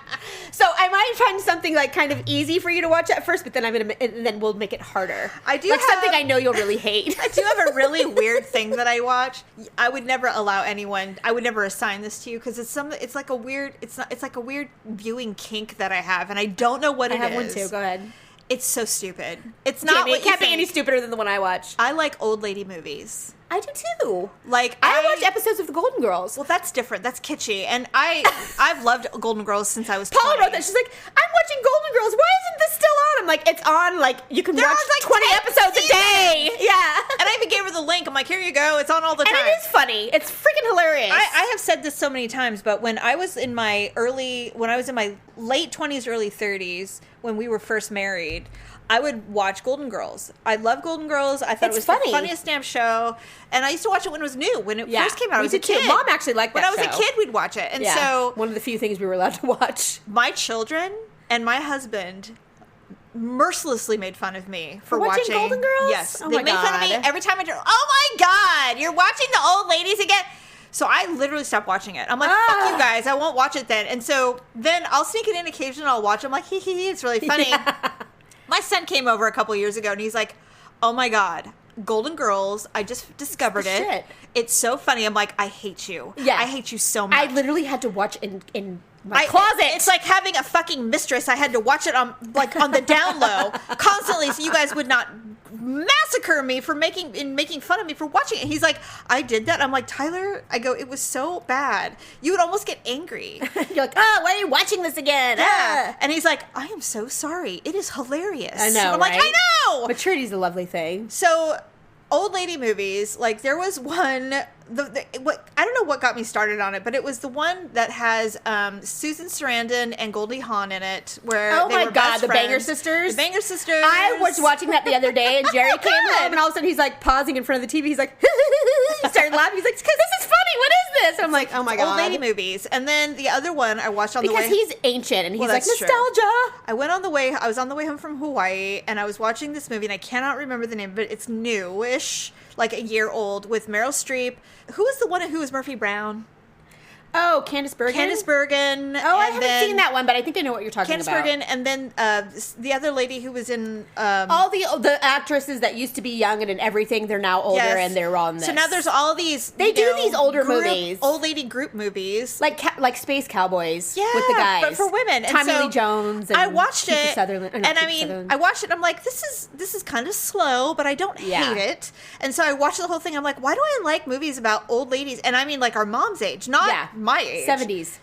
So I might find something like kind of easy for you to watch at first, but then and then we'll make it harder. I do like something I know you'll really hate. I do have a really weird thing that I watch. I would never allow anyone. I would never assign this to you because it's like a weird. It's like a weird viewing kink that I have, and I don't know what it is. I have one too. Go ahead. It's so stupid. It's not. It can't be any stupider than the one I watch. I like old lady movies. I do too. Like I watch episodes of the Golden Girls. Well, that's different. That's kitschy, and I've loved Golden Girls since I was. Paula 20. wrote that. She's like, I'm watching Golden Girls. Why isn't this still on? I'm like, it's on. Like you can watch like 20 episodes a day. Yeah. And I even gave her the link. I'm like, here you go. It's on all the time. And it is funny. It's freaking hilarious. I have said this so many times, but when I was in my late 20s, early 30s, when we were first married, I would watch Golden Girls. I love Golden Girls. I thought it was funny. The funniest damn show. And I used to watch it when it was new. When it first came out, I was a kid. Mom actually liked that show. When I was a kid, we'd watch it. And so one of the few things we were allowed to watch. My children and my husband mercilessly made fun of me for watching Golden Girls. Yes. They made fun of me every time I did. Oh my God, you're watching the old ladies again. So I literally stopped watching it. I'm like, fuck you guys. I won't watch it then. And so then I'll sneak it in occasionally. I'll watch it. I'm like, hee, it's really funny. Yeah. My son came over a couple years ago, and he's like, Oh my God. Golden Girls. I just discovered it. Shit. It's so funny. I'm like, I hate you. Yeah. I hate you so much. I literally had to watch in my closet. It's like having a fucking mistress. I had to watch it on the down low constantly, so you guys would not massacre me for making fun of me for watching it. He's like, I did that. I'm like, Tyler, I go, it was so bad. You would almost get angry. You're like, oh, why are you watching this again? Yeah. And he's like, I am so sorry. It is hilarious. I know, I'm like, right? I know. Maturity's a lovely thing. So, old lady movies, like there was one, I don't know what got me started on it, but it was the one that has Susan Sarandon and Goldie Hawn in it, where oh they my were God, best the friends. Banger Sisters. The Banger Sisters. I was watching that the other day, and Jerry came home, and all of a sudden he's like pausing in front of the TV. He's like, he started laughing. He's like, because this is funny. What is this? I'm like, oh my God. Old lady movies. And then the other one I watched on the way. Because he's ancient, and he's like, that's true. nostalgia. I was on the way home from Hawaii, and I was watching this movie, and I cannot remember the name, but it's newish, like a year old, with Meryl Streep. Who was the one who was Murphy Brown? Oh, Candice Bergen? Candice Bergen. Oh, I haven't seen that one, but I think I know what you're talking Candice about. Bergen, and then the other lady who was in... all the actresses that used to be young and in everything, they're now older, yes. and they're on this. So now there's all these... They do these older movies. Old lady group movies. Like Space Cowboys Yeah, with the guys. but for women. And Tommy so Lee Jones and I watched Kiefer it, Sutherland. and I mean, I watched it, I'm like, this is kind of slow, but I don't hate it. And so I watched the whole thing, I'm like, why do I like movies about old ladies? And I mean, like, our mom's age, not my age. 70s.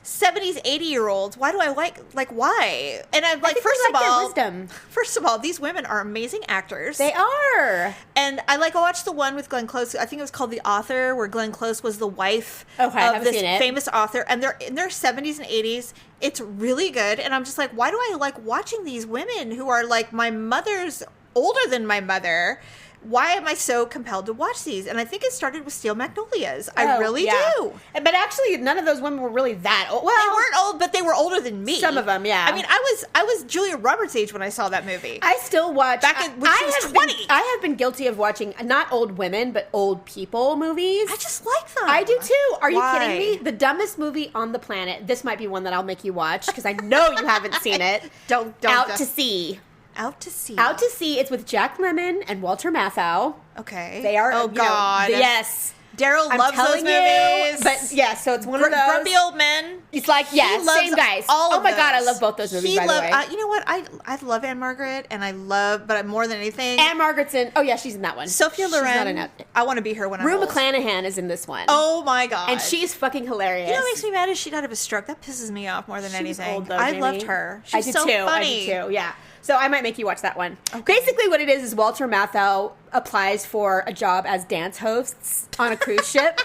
80-year-olds. Why do I like why? And I'm like, first of all, these women are amazing actors. They are. And I watched the one with Glenn Close. I think it was called The Author, where Glenn Close was the wife I of haven't this seen it. famous author. And they're in their 70s and 80s. It's really good. And I'm just like, why do I like watching these women who are like my mother's older than my mother? Why am I so compelled to watch these? And I think it started with Steel Magnolias. I really do. But actually, none of those women were really that old. Well, They weren't old, but they were older than me. Some of them, yeah. I mean, I was Julia Roberts' age when I saw that movie. I still watch... when she was 20. I have been guilty of watching, not old women, but old people movies. I just like them. I do too. Are Why? you kidding me? The dumbest movie on the planet. This might be one that I'll make you watch, because I know you haven't seen it. Don't. Out to Sea. Out to Sea. Out to Sea. It's with Jack Lemmon and Walter Matthau. Okay. They are. Oh, God. Yes. Daryl loves those movies. But yeah, so it's one of those. Grumpy Old Men. It's like, yeah, same guys. All oh of my God, I those. love both those movies, by the way. You know what? I love Anne Margaret, and but more than anything. Anne Margaret's in. Oh yeah, she's in that one. Sophia Loren. She's not in it. I want to be her when I'm Rue old. McClanahan is in this one. Oh my God. And she's fucking hilarious. You know what makes me mad is she died of a stroke. That pisses me off more than She was anything. old, though, I Jamie. loved her. I She's did so too. funny. I did too. Yeah. So I might make you watch that one. Okay. Basically, what it is Walter Matthau applies for a job as dance hosts on a cruise ship,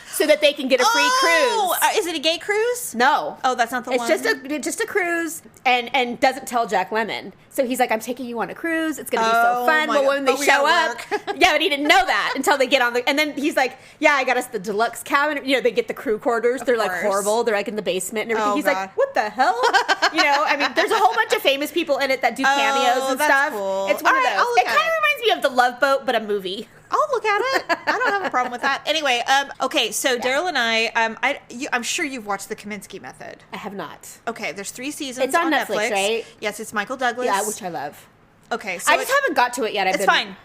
so that they can get a free cruise. Is it a gay cruise? No. Oh, that's not the one. It's just a cruise, and doesn't tell Jack Lemmon. So he's like, I'm taking you on a cruise. It's going to be so fun. my But God. when they But we show gotta up, work. yeah, but he didn't know that until they get on the. And then he's like, yeah, I got us the deluxe cabin. You know, they get the crew quarters. They're like course. horrible. They're like in the basement and everything. Oh, He's God. like, what the hell? You know, I mean, there's a whole bunch of famous people in it that do cameos and that's stuff. cool. It's one All of right, those. I'll look It at kind of it. reminds me of The Love Boat, but a movie. I'll look at it. I don't have a problem with that. Anyway, okay, so Daryl and I'm sure you've watched The Kaminsky Method. I have not. Okay, there's 3 seasons. It's on Netflix, right? Yes, it's Michael Douglas. Yeah, which I love. Okay, so I just haven't got to it yet. It's fine.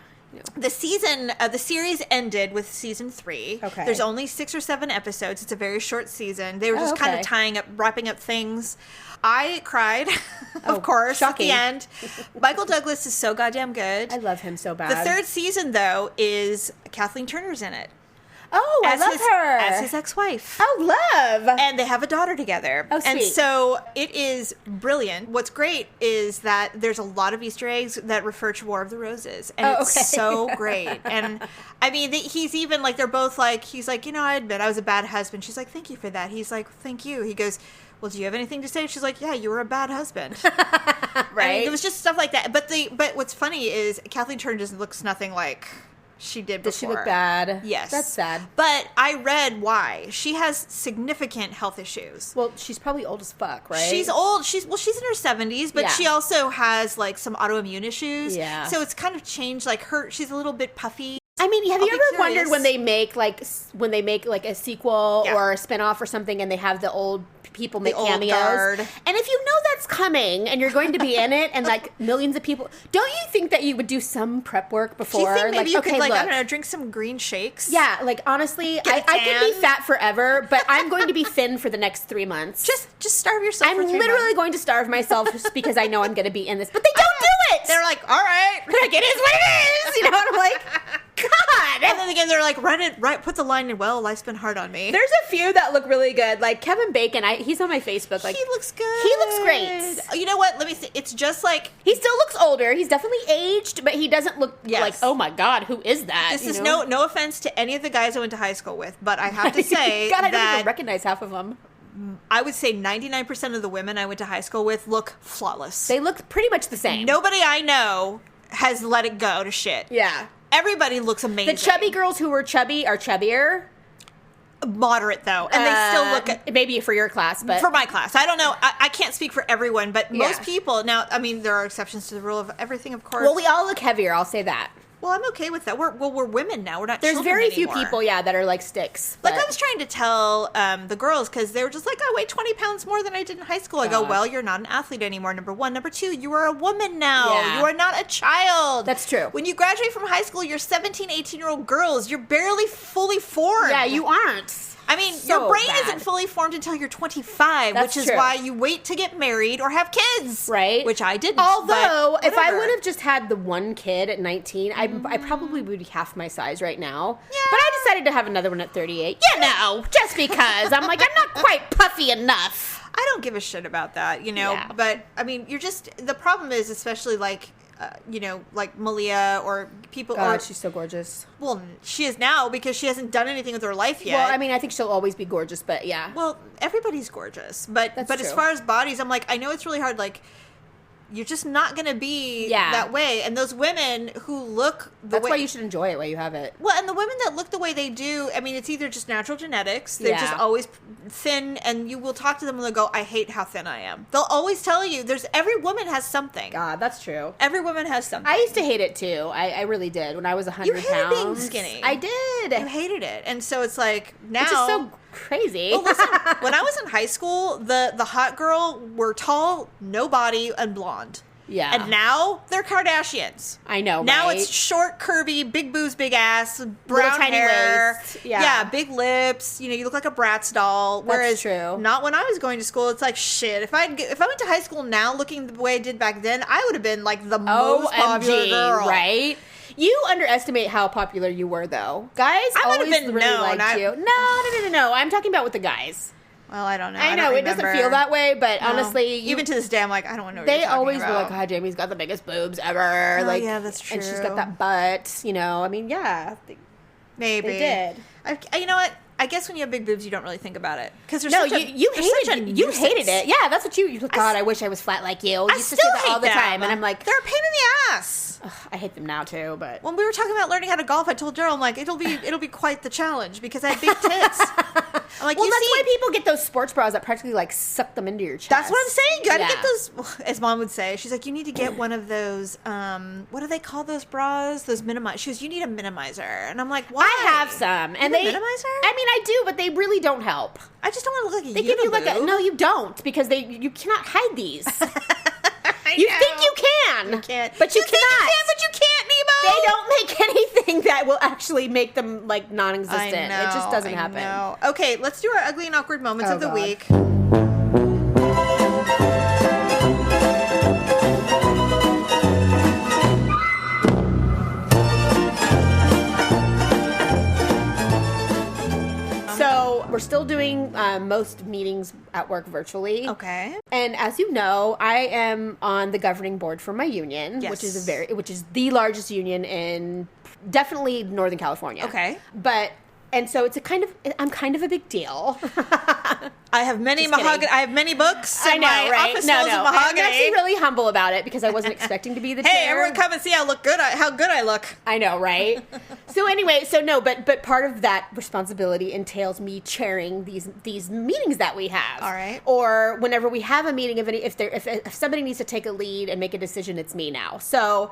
The series ended with season 3. Okay. There's only 6 or 7 episodes. It's a very short season. They were just kind of wrapping up things. I cried, of course, shocking. at the end. Michael Douglas is so goddamn good. I love him so bad. The 3rd season, though, is Kathleen Turner's in it. Oh, I love her. As his ex-wife. Oh, love. And they have a daughter together. Oh, sweet. And so it is brilliant. What's great is that there's a lot of Easter eggs that refer to War of the Roses. And it's so great. And I mean, he's even like, they're both like, he's like, you know, I admit I was a bad husband. She's like, thank you for that. He's like, thank you. He goes, well, do you have anything to say? She's like, yeah, you were a bad husband. Right. I mean, it was just stuff like that. But what's funny is Kathleen Turner just looks nothing like she did before. Does she look bad? Yes. That's sad. But I read why. She has significant health issues. Well, she's probably old as fuck, right? She's old. She's in her 70s, but Yeah. she also has like some autoimmune issues. Yeah. So it's kind of changed. Like she's a little bit puffy. I mean, have I'll you be ever curious. wondered when they make like a sequel or a spinoff or something, and they have the old people make old cameos? guard. And if you know that it's coming and you're going to be in it and like millions of people, don't you think that you would do some prep work before? Do you think maybe like, you okay, could, like, look, I don't know, drink some green shakes? Yeah, like honestly, I could be fat forever, but I'm going to be thin for the next 3 months. Just starve yourself I'm for 3 literally months. going to starve myself just because I know I'm going to be in this. But they don't do it! They're like, all right. They're like, it is what it is! You know, and I'm like, God! And then again, they're like, put the line in, well, life's been hard on me. There's a few that look really good. Like Kevin Bacon, he's on my Facebook. Like he looks good. He looks great. You know what? Let me see. It's just like... He still looks older. He's definitely aged, but he doesn't look like, oh my God, who is that? This is no offense to any of the guys I went to high school with, but I have to say God, I don't that even recognize half of them. I would say 99% of the women I went to high school with look flawless. They look pretty much the same. Nobody I know has let it go to shit. Yeah. Everybody looks amazing. The chubby girls who were chubby are chubbier. Moderate, though. And they still look... maybe for your class, but... For my class. I don't know. I can't speak for everyone, but most Yeah. people... Now, I mean, there are exceptions to the rule of everything, of course. Well, we all look heavier, I'll say that. Well, I'm okay with that. We're women now. We're not There's children very anymore. few people, that are like sticks. Like, but- I was trying to tell the girls, because they were just like, I weigh 20 pounds more than I did in high school. I go, well, you're not an athlete anymore, number one. Number two, you are a woman now. Yeah. You are not a child. That's true. When you graduate from high school, you're 17, 18-year-old girls. You're barely fully formed. Yeah, you aren't. I mean, So your brain bad. isn't fully formed until you're 25, That's which is true. why you wait to get married or have kids. Right. Which I didn't. Although, but if I whatever. would have just had the one kid at 19, I probably would be half my size right now. Yeah. But I decided to have another one at 38. You know, just because. I'm like, I'm not quite puffy enough. I don't give a shit about that, Yeah. But, I mean, you're just... The problem is, especially, like, like Malia or people... God, or, she's so gorgeous. well, she is now because she hasn't done anything with her life yet. Well, I mean, I think she'll always be gorgeous, but yeah. Well, everybody's gorgeous. But That's as true. far as bodies, I'm like, I know it's really hard, like... You're just not going to be Yeah. that way. And those women who look the That's way... why you should enjoy it while you have it. Well, and the women that look the way they do, I mean, it's either just natural genetics. They're just Yeah. always thin, and you will talk to them and they'll go, I hate how thin I am. They'll always tell you, every woman has something. God, that's true. Every woman has something. I used to hate it too. I really did. When I was 100 You hated pounds. being skinny. I did. You hated it. And so it's like, now... Which is so crazy. Well, listen, when I was in high school, the hot girl were tall, no body, and blonde. Yeah. And now they're Kardashians. I know, Now right? it's short, curvy, big boobs, big ass, brown tiny hair. waist. Yeah. big lips. You look like a Bratz doll. Whereas true. not when I was going to school. It's like, shit. If I went to high school now looking the way I did back then, I would have been like the most popular girl. Right? You underestimate how popular you were, though. Guys I would have always been really known. liked you. No. I'm talking about with the guys. Well, I don't know. I don't know, it doesn't remember. feel that way, but No. honestly... even to this day, I'm like, I don't want to know what They you're talking always were about. like, God, Jamie's got the biggest boobs ever. Oh, like, yeah, that's And she's true. got that butt, I mean, yeah. Maybe. They did. You know what? I guess when you have big boobs, you don't really think about it. Because No, you hated it. Yeah, that's what you God, I wish I was flat like you. I used to still say that hate all the time. And I'm like, they're a pain in the ass. ugh, I hate them now too, but... When we were talking about learning how to golf, I told Daryl, I'm like, it'll be quite the challenge because I have big tits. I'm like, Well, you that's see, why people get those sports bras that practically like suck them into your chest. that's what I'm saying. You gotta Yeah. get those, as Mom would say. She's like, you need to get one of those, what do they call those bras? Those minimize. She goes, you need a minimizer. And I'm like, why? I have some, and You they. have a minimizer? I mean, I do, but they really don't help. I just don't want to look like a They give you like a uniboob. no, you don't, because you cannot hide these. I You know. think you can, You can't. but you think cannot. You can, but you can't, Nemo. They don't make anything that will actually make them like non-existent. I know, It just doesn't I happen. know. Okay, let's do our ugly and awkward moments Oh, of the God. week. So we're still doing most meetings at work virtually. Okay. And as you know, I am on the governing board for my union, Yes. which is the largest union in definitely Northern California. Okay. And so I'm kind of a big deal. I have many Just kidding. mahogany. I have many books. I in know, my right? office No, full of I'm mahogany. actually really humble about it because I wasn't expecting to be the chair. Hey, everyone, come and see how good I look. I know, right? So anyway, but part of that responsibility entails me chairing these meetings that we have. All right. Or whenever we have a meeting, if somebody needs to take a lead and make a decision, it's me now. So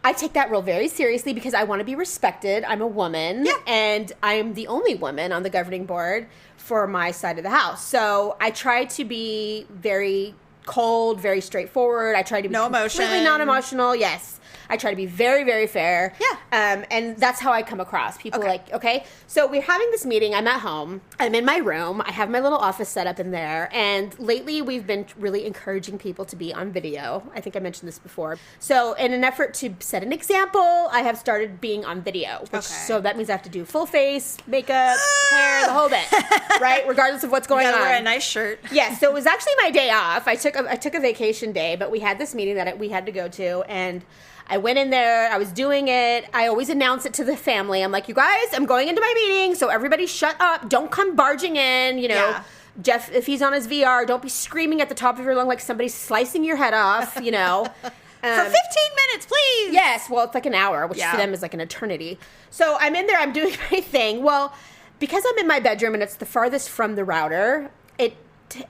I take that role very seriously because I want to be respected. I'm a woman, Yeah. and I am the only woman on the governing board for my side of the house. So I try to be very cold, very straightforward. I try to be no completely emotion. non-emotional. Yes. I try to be very, very fair. Yeah. And that's how I come across. People like, okay, so we're having this meeting. I'm at home. I'm in my room. I have my little office set up in there. And lately we've been really encouraging people to be on video. I think I mentioned this before. So in an effort to set an example, I have started being on video. So that means I have to do full face, makeup, hair, the whole bit, right? Regardless of what's going on. Wear a nice shirt. Yeah, so it was actually my day off. I took a vacation day, but we had this meeting that we had to go to, and I went in there, I was doing it, I always announce it to the family. I'm like, you guys, I'm going into my meeting, so everybody shut up, don't come barging in, you know. Yeah. Jeff, if he's on his VR, don't be screaming at the top of your lung like somebody's slicing your head off, you know. For 15 minutes, please. Yes, well, it's like an hour, which for them is like an eternity. So I'm in there, I'm doing my thing. Well, because I'm in my bedroom and it's the farthest from the router,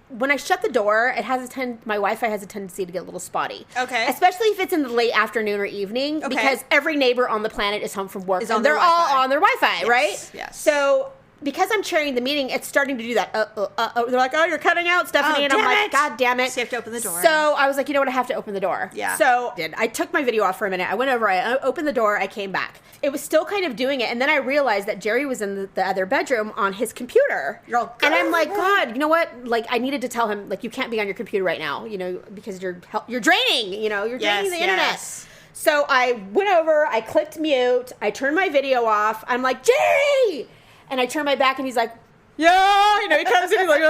when I shut the door, my Wi-Fi has a tendency to get a little spotty. Okay. Especially if it's in the late afternoon or evening, because every neighbor on the planet is home from work, and they're all on their Wi-Fi, right? Yes. So because I'm chairing the meeting, it's starting to do that. They're like, oh, you're cutting out, Stephanie. And I'm like, God damn it. So you have to open the door. So I was like, you know what? I have to open the door. Yeah. So I took my video off for a minute. I went over, I opened the door, I came back. It was still kind of doing it. And then I realized that Jerry was in the other bedroom on his computer. You're all, and I'm like, God, you know what? Like, I needed to tell him, like, you can't be on your computer right now, you know, because you're draining, you know, you're draining the internet. Yes. So I went over, I clicked mute, I turned my video off. I'm like, Jerry! And I turn my back and he's like, yeah, you know, he comes in, he's like,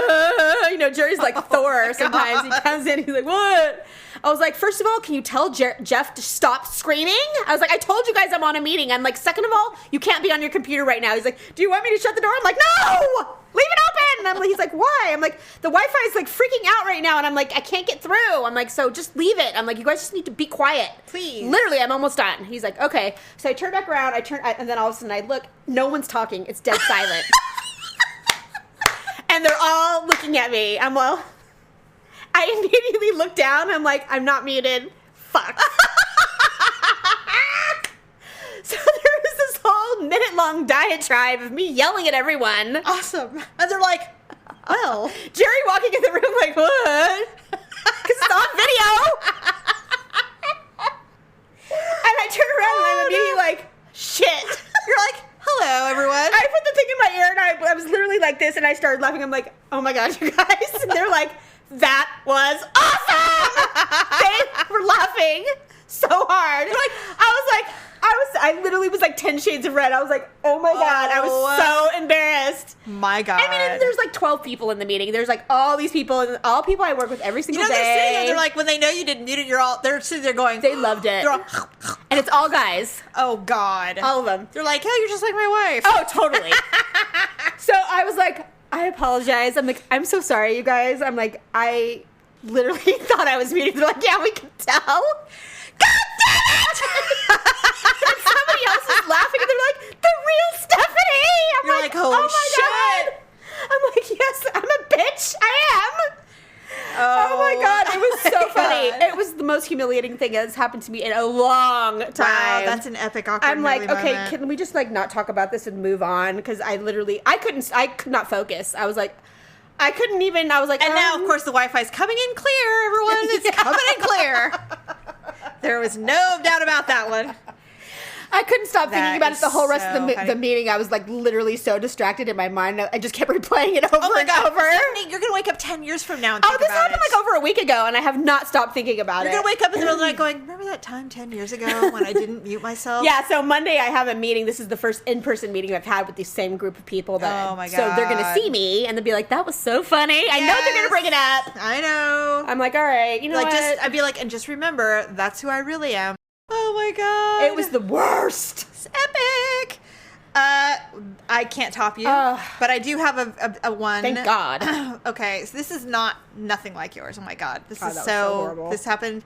you know, Jerry's like Thor sometimes. He comes in, he's like, what? I was like, first of all, can you tell Jeff to stop screaming? I was like, I told you guys I'm on a meeting. I'm like, second of all, you can't be on your computer right now. He's like, do you want me to shut the door? I'm like, no! Leave it open! And he's like, why? I'm like, the Wi-Fi is like freaking out right now. And I'm like, I can't get through. I'm like, so just leave it. I'm like, you guys just need to be quiet. Please. Literally, I'm almost done. He's like, okay. So I turn back around, and then all of a sudden I look, no one's talking. It's dead silent. And they're all looking at me. I immediately look down. I'm like, I'm not muted. Fuck. So there was this whole minute-long diatribe of me yelling at everyone. Awesome. And they're like, well. Jerry walking in the room like, what? Because it's on video. And I turn around and I'm immediately like, shit. You're like, hello, everyone. I put the thing in my ear and I was literally like this and I started laughing. I'm like, oh my God, you guys. And they're like, that was awesome. They were laughing so hard. I literally was like 10 shades of red. I was like, oh my God. I was so embarrassed. My God. I mean, there's like 12 people in the meeting. There's like all these people, and all people I work with every single day. They're sitting there, they're like, when they know you didn't mute it, they're sitting there going, they loved it. And it's all guys. Oh God. All of them. They're like, oh, you're just like my wife. Oh, totally. So I was like, I apologize. I'm like, I'm so sorry, you guys. I'm like, I literally thought I was muted. They're like, yeah, we can tell. God damn it! And somebody else is laughing and they're like, the real Stephanie! You're like, holy oh my shit. God. I'm like, yes, I'm a bitch. I am. Oh my God, it was so funny. It was the most humiliating thing that's happened to me in a long time. Wow, that's an epic awkward I'm like, okay, moment. can we just like not talk about this and move on? Because I could not focus. I was like, I couldn't even, I was like, and now, of course, the Wi-Fi's coming in clear, everyone. It's coming in clear. There was no doubt about that one. I couldn't stop That thinking about it is the whole rest so of the funny. meeting. I was like literally so distracted in my mind. I just kept replaying it over Oh my and God, over. Stephanie, you're going to wake up 10 years from now and Oh, think this about happened it. like over a week ago, and I have not stopped thinking about You're it. going to wake up in the middle of the night going, remember that time 10 years ago when I didn't mute myself? Yeah, so Monday I have a meeting. This is the first in-person meeting I've had with the same group of people. Oh my So they're going to God. see me, and they'll be like, that was so funny. I know they're going to bring it up. I know. I'm like, all right, you know Like, what? I'd be like, and just remember, that's who I really am. Oh my God. It was the worst. It's epic. I can't top you, but I do have a one. Thank God. Okay, so this is nothing like yours. Oh my God, this God, is that was so horrible. This happened.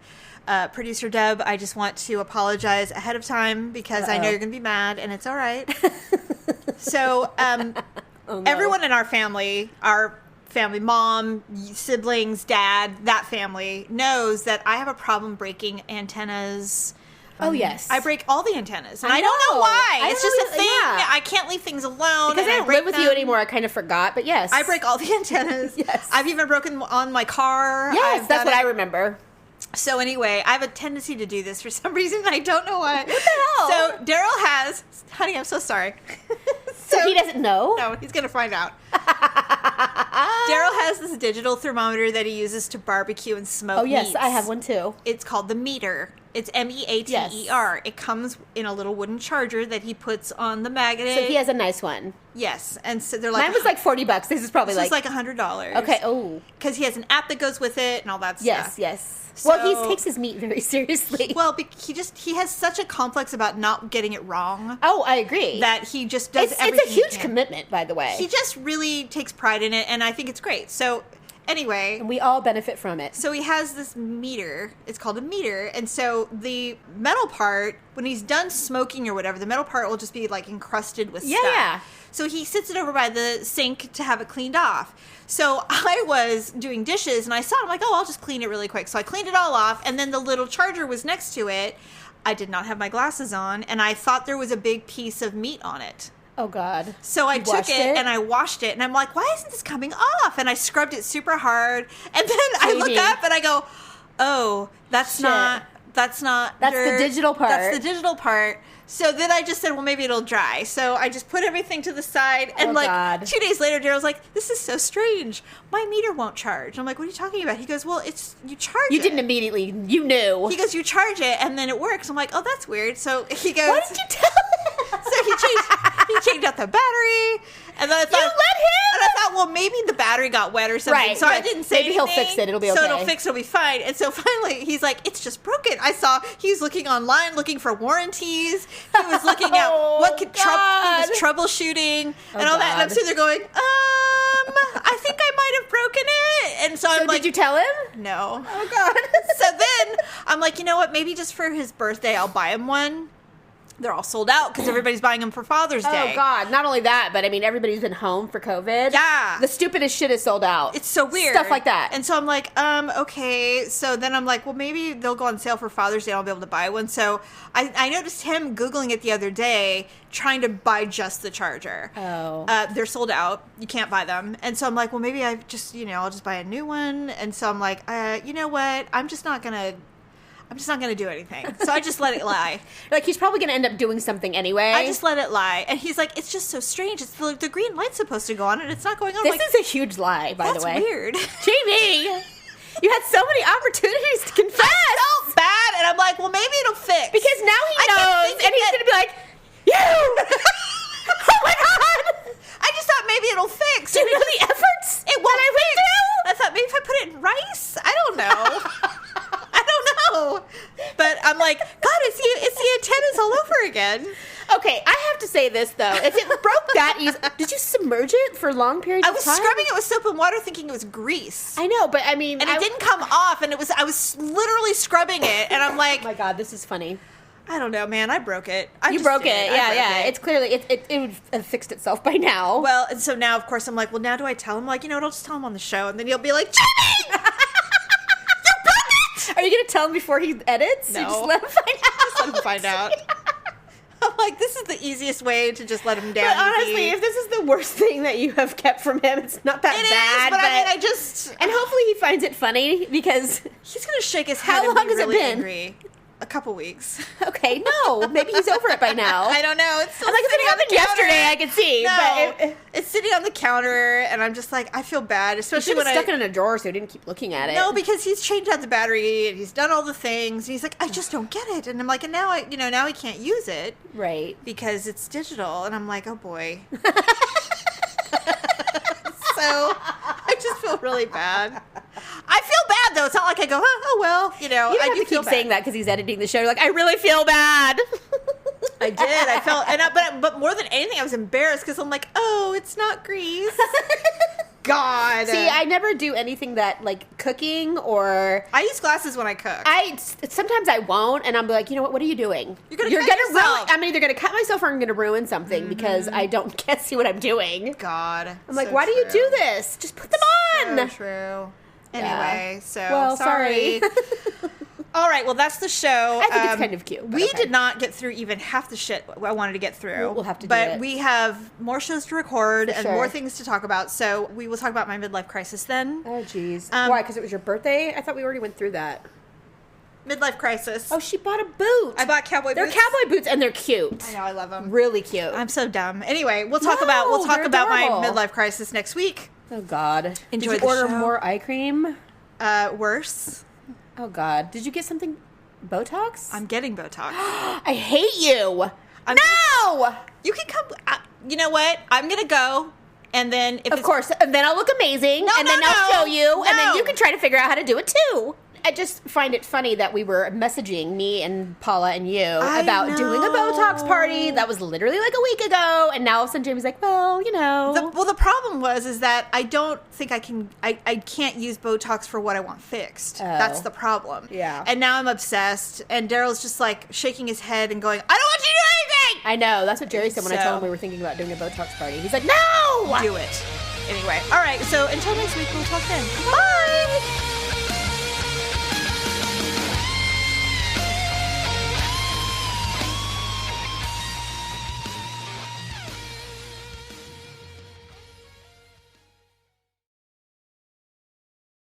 Producer Deb, I just want to apologize ahead of time because I know you're going to be mad, and it's all right. So, Oh, no. everyone in our family, mom, siblings, dad, that family knows that I have a problem breaking antennas, Oh, yes. I break all the antennas. And I know. don't know why. I It's don't just a really- thing. yeah. I can't leave things alone. Because and I don't break live with you them. anymore, I kind of forgot, but yes. I break all the antennas. Yes. I've even broken on my car. Yes, I've that's done what it. I remember. So anyway, I have a tendency to do this for some reason. I don't know why. What the hell? So Daryl has, honey, I'm so sorry. So he doesn't know? No, he's gonna find out. Daryl has this digital thermometer that he uses to barbecue and smoke. Oh, yes, meats. I have one too. It's called the meter. It's MEATER. Yes. It comes in a little wooden charger that he puts on the magnet. So he has a nice one. Yes, and so they're like Mine was like $40. This is probably this like... is like $100. Okay, oh. Because he has an app that goes with it and all that Yes, stuff. yes. So- Well, he takes his meat very seriously. Well, he has such a complex about not getting it wrong Oh, I agree. that he just does it's everything a he huge can. commitment, by the way. He just really takes pride in it, and I think it's great. So anyway, And we all benefit from it. so he has this meter. It's called a meter. And so the metal part, when he's done smoking or whatever, the metal part will just be like encrusted with Yeah, stuff. yeah. So he sits it over by the sink to have it cleaned off. So I was doing dishes and I saw it. I'm like, oh, I'll just clean it really quick. So I cleaned it all off. And then the little charger was next to it. I did not have my glasses on. And I thought there was a big piece of meat on it. Oh, God. So I You took washed it and I washed it, and I'm like, why isn't this coming off? And I scrubbed it super hard, and then I look Baby. up and I go, oh, that's Shit. not That's the dirt. digital part. That's the digital part. So then I just said, well, maybe it'll dry. So I just put everything to the side, and Oh, like God. 2 days later, Daryl's like, this is so strange. My meter won't charge. I'm like, what are you talking about? He goes, well, you charge You it. didn't immediately. You knew. He goes, you charge it, and then it works. I'm like, oh, that's weird. So he goes, Why did you tell him? so he changed out the battery, and then I thought, You let him? And I thought, well, maybe the battery got wet or something. Right, So I right. didn't say Maybe he'll anything. fix it. It'll be So okay. it'll be fine. And so finally, he's like, it's just broken. I saw he's looking online, looking for warranties. He was looking at Oh, what could he God. was troubleshooting Oh, and all that. And I'm God. sitting there going, I think I might have broken it. And so I'm So like, did you tell him? no. Oh, God. So then I'm like, you know what? Maybe just for his birthday, I'll buy him one. They're all sold out because everybody's buying them for Father's Day. Oh, God. Not only that, but I mean, everybody's been home for COVID. Yeah. The stupidest shit is sold out. It's so weird. Stuff like that. And so I'm like, okay. So then I'm like, well, maybe they'll go on sale for Father's Day and I'll be able to buy one. So I noticed him Googling it the other day, trying to buy just the charger. Oh. They're sold out. You can't buy them. And so I'm like, well, maybe I'll just buy a new one. And so I'm like, you know what? I'm just not going to do anything. So I just let it lie. Like, he's probably going to end up doing something anyway. I just let it lie. And he's like, it's just so strange. It's the green light's supposed to go on and it's not going on. I'm This like, is a huge lie, by that's the way. weird. Jamie, you had so many opportunities to confess. I felt bad, and I'm like, well, maybe it'll fix. Because now he I kept knows, thinking and he's that- going to be like, you! Oh, my God! I just thought maybe it'll fix. Do you know the efforts It won't that I went through? I thought maybe if I put it in rice. I don't know. I don't know. But I'm like, God, it's the antennas all over again. Okay, I have to say this, though. If it broke that easy, did you submerge it for long periods I of was time? scrubbing it with soap and water, thinking it was grease. I know, but I mean... And it didn't come off, and I was literally scrubbing it, and I'm like, Oh, my God, this is funny. I don't know, man. I broke it. You broke it. Yeah. It's clearly... It would have fixed itself by now. Well, and so now, of course, I'm like, well, now do I tell him? Like, you know what? I'll just tell him on the show, and then you'll be like, Jimmy! You broke it! Are you going to tell him before he edits? No. You just let him find out? Just let him find out. I'm like, this is the easiest way to just let him down. But honestly, easy. if this is the worst thing that you have kept from him, it's not that It is, bad. but I mean, I just... And hopefully he finds it funny, because... He's going to shake his head How and long be has it really been? angry. A couple weeks. Okay, no. Maybe he's over it by now. I don't know. It's still I'm like, if sitting it on the happened counter. yesterday, I could see. No, But it's sitting on the counter, and I'm just like, I feel bad, you especially should have when stuck it in a drawer so he didn't keep looking at it. No, because he's changed out the battery and he's done all the things, and he's like, I just don't get it, and I'm like, and now now he can't use it Right. because it's digital, and I'm like, oh boy. So I just feel really bad. I feel bad though. It's not like I go, oh well, You I have do to feel keep bad. saying that because he's editing the show. You're like, I really feel bad. I did. I felt, but more than anything, I was embarrassed because I'm like, oh, it's not grease. God. See, I never do anything that, like, cooking or... I use glasses when I cook. Sometimes I won't, and I'm like, you know what? What are you doing? You're gonna cut ruin. yourself. I'm either gonna cut myself or I'm gonna ruin something because I don't get see what I'm doing. God. I'm like, why do you do this? Just put them on. So true. Anyway, so Well, sorry. All right, well, that's the show. I think it's kind of cute. We did not get through even half the shit I wanted to get through. We'll have to do but it. we have more shows to record and sure. more things to talk about. So we will talk about my midlife crisis then. Oh, jeez. Why? Because it was your birthday? I thought we already went through that. Midlife crisis. Oh, she bought a boot. I bought cowboy boots. They're cowboy boots, and they're cute. I know, I love them. Really cute. I'm so dumb. Anyway, we'll talk No, about they're my adorable. midlife crisis next week. Oh, God. Enjoy Did the you order show. more eye cream? Worse. Oh, God. Did you get something... Botox? I'm getting Botox. I hate you. No! You can come. You know what? I'm gonna go, and then if Of course. And then I'll look amazing. No, and then no, I'll no. show you. And then No. you can try to figure out how to do it, too. I just find it funny that we were messaging, me and Paula and you, about doing a Botox party. That was literally like a week ago. And now all of a sudden Jamie's like, well, you know. the problem is that I don't think I can't use Botox for what I want fixed. Oh. That's the problem. Yeah. And now I'm obsessed, and Daryl's just like shaking his head and going, I don't want you to do anything! I know. That's what Jerry said when I So- told him we were thinking about doing a Botox party. He's like, no! Do it. Anyway, all right, so until next week, we'll talk then. Bye!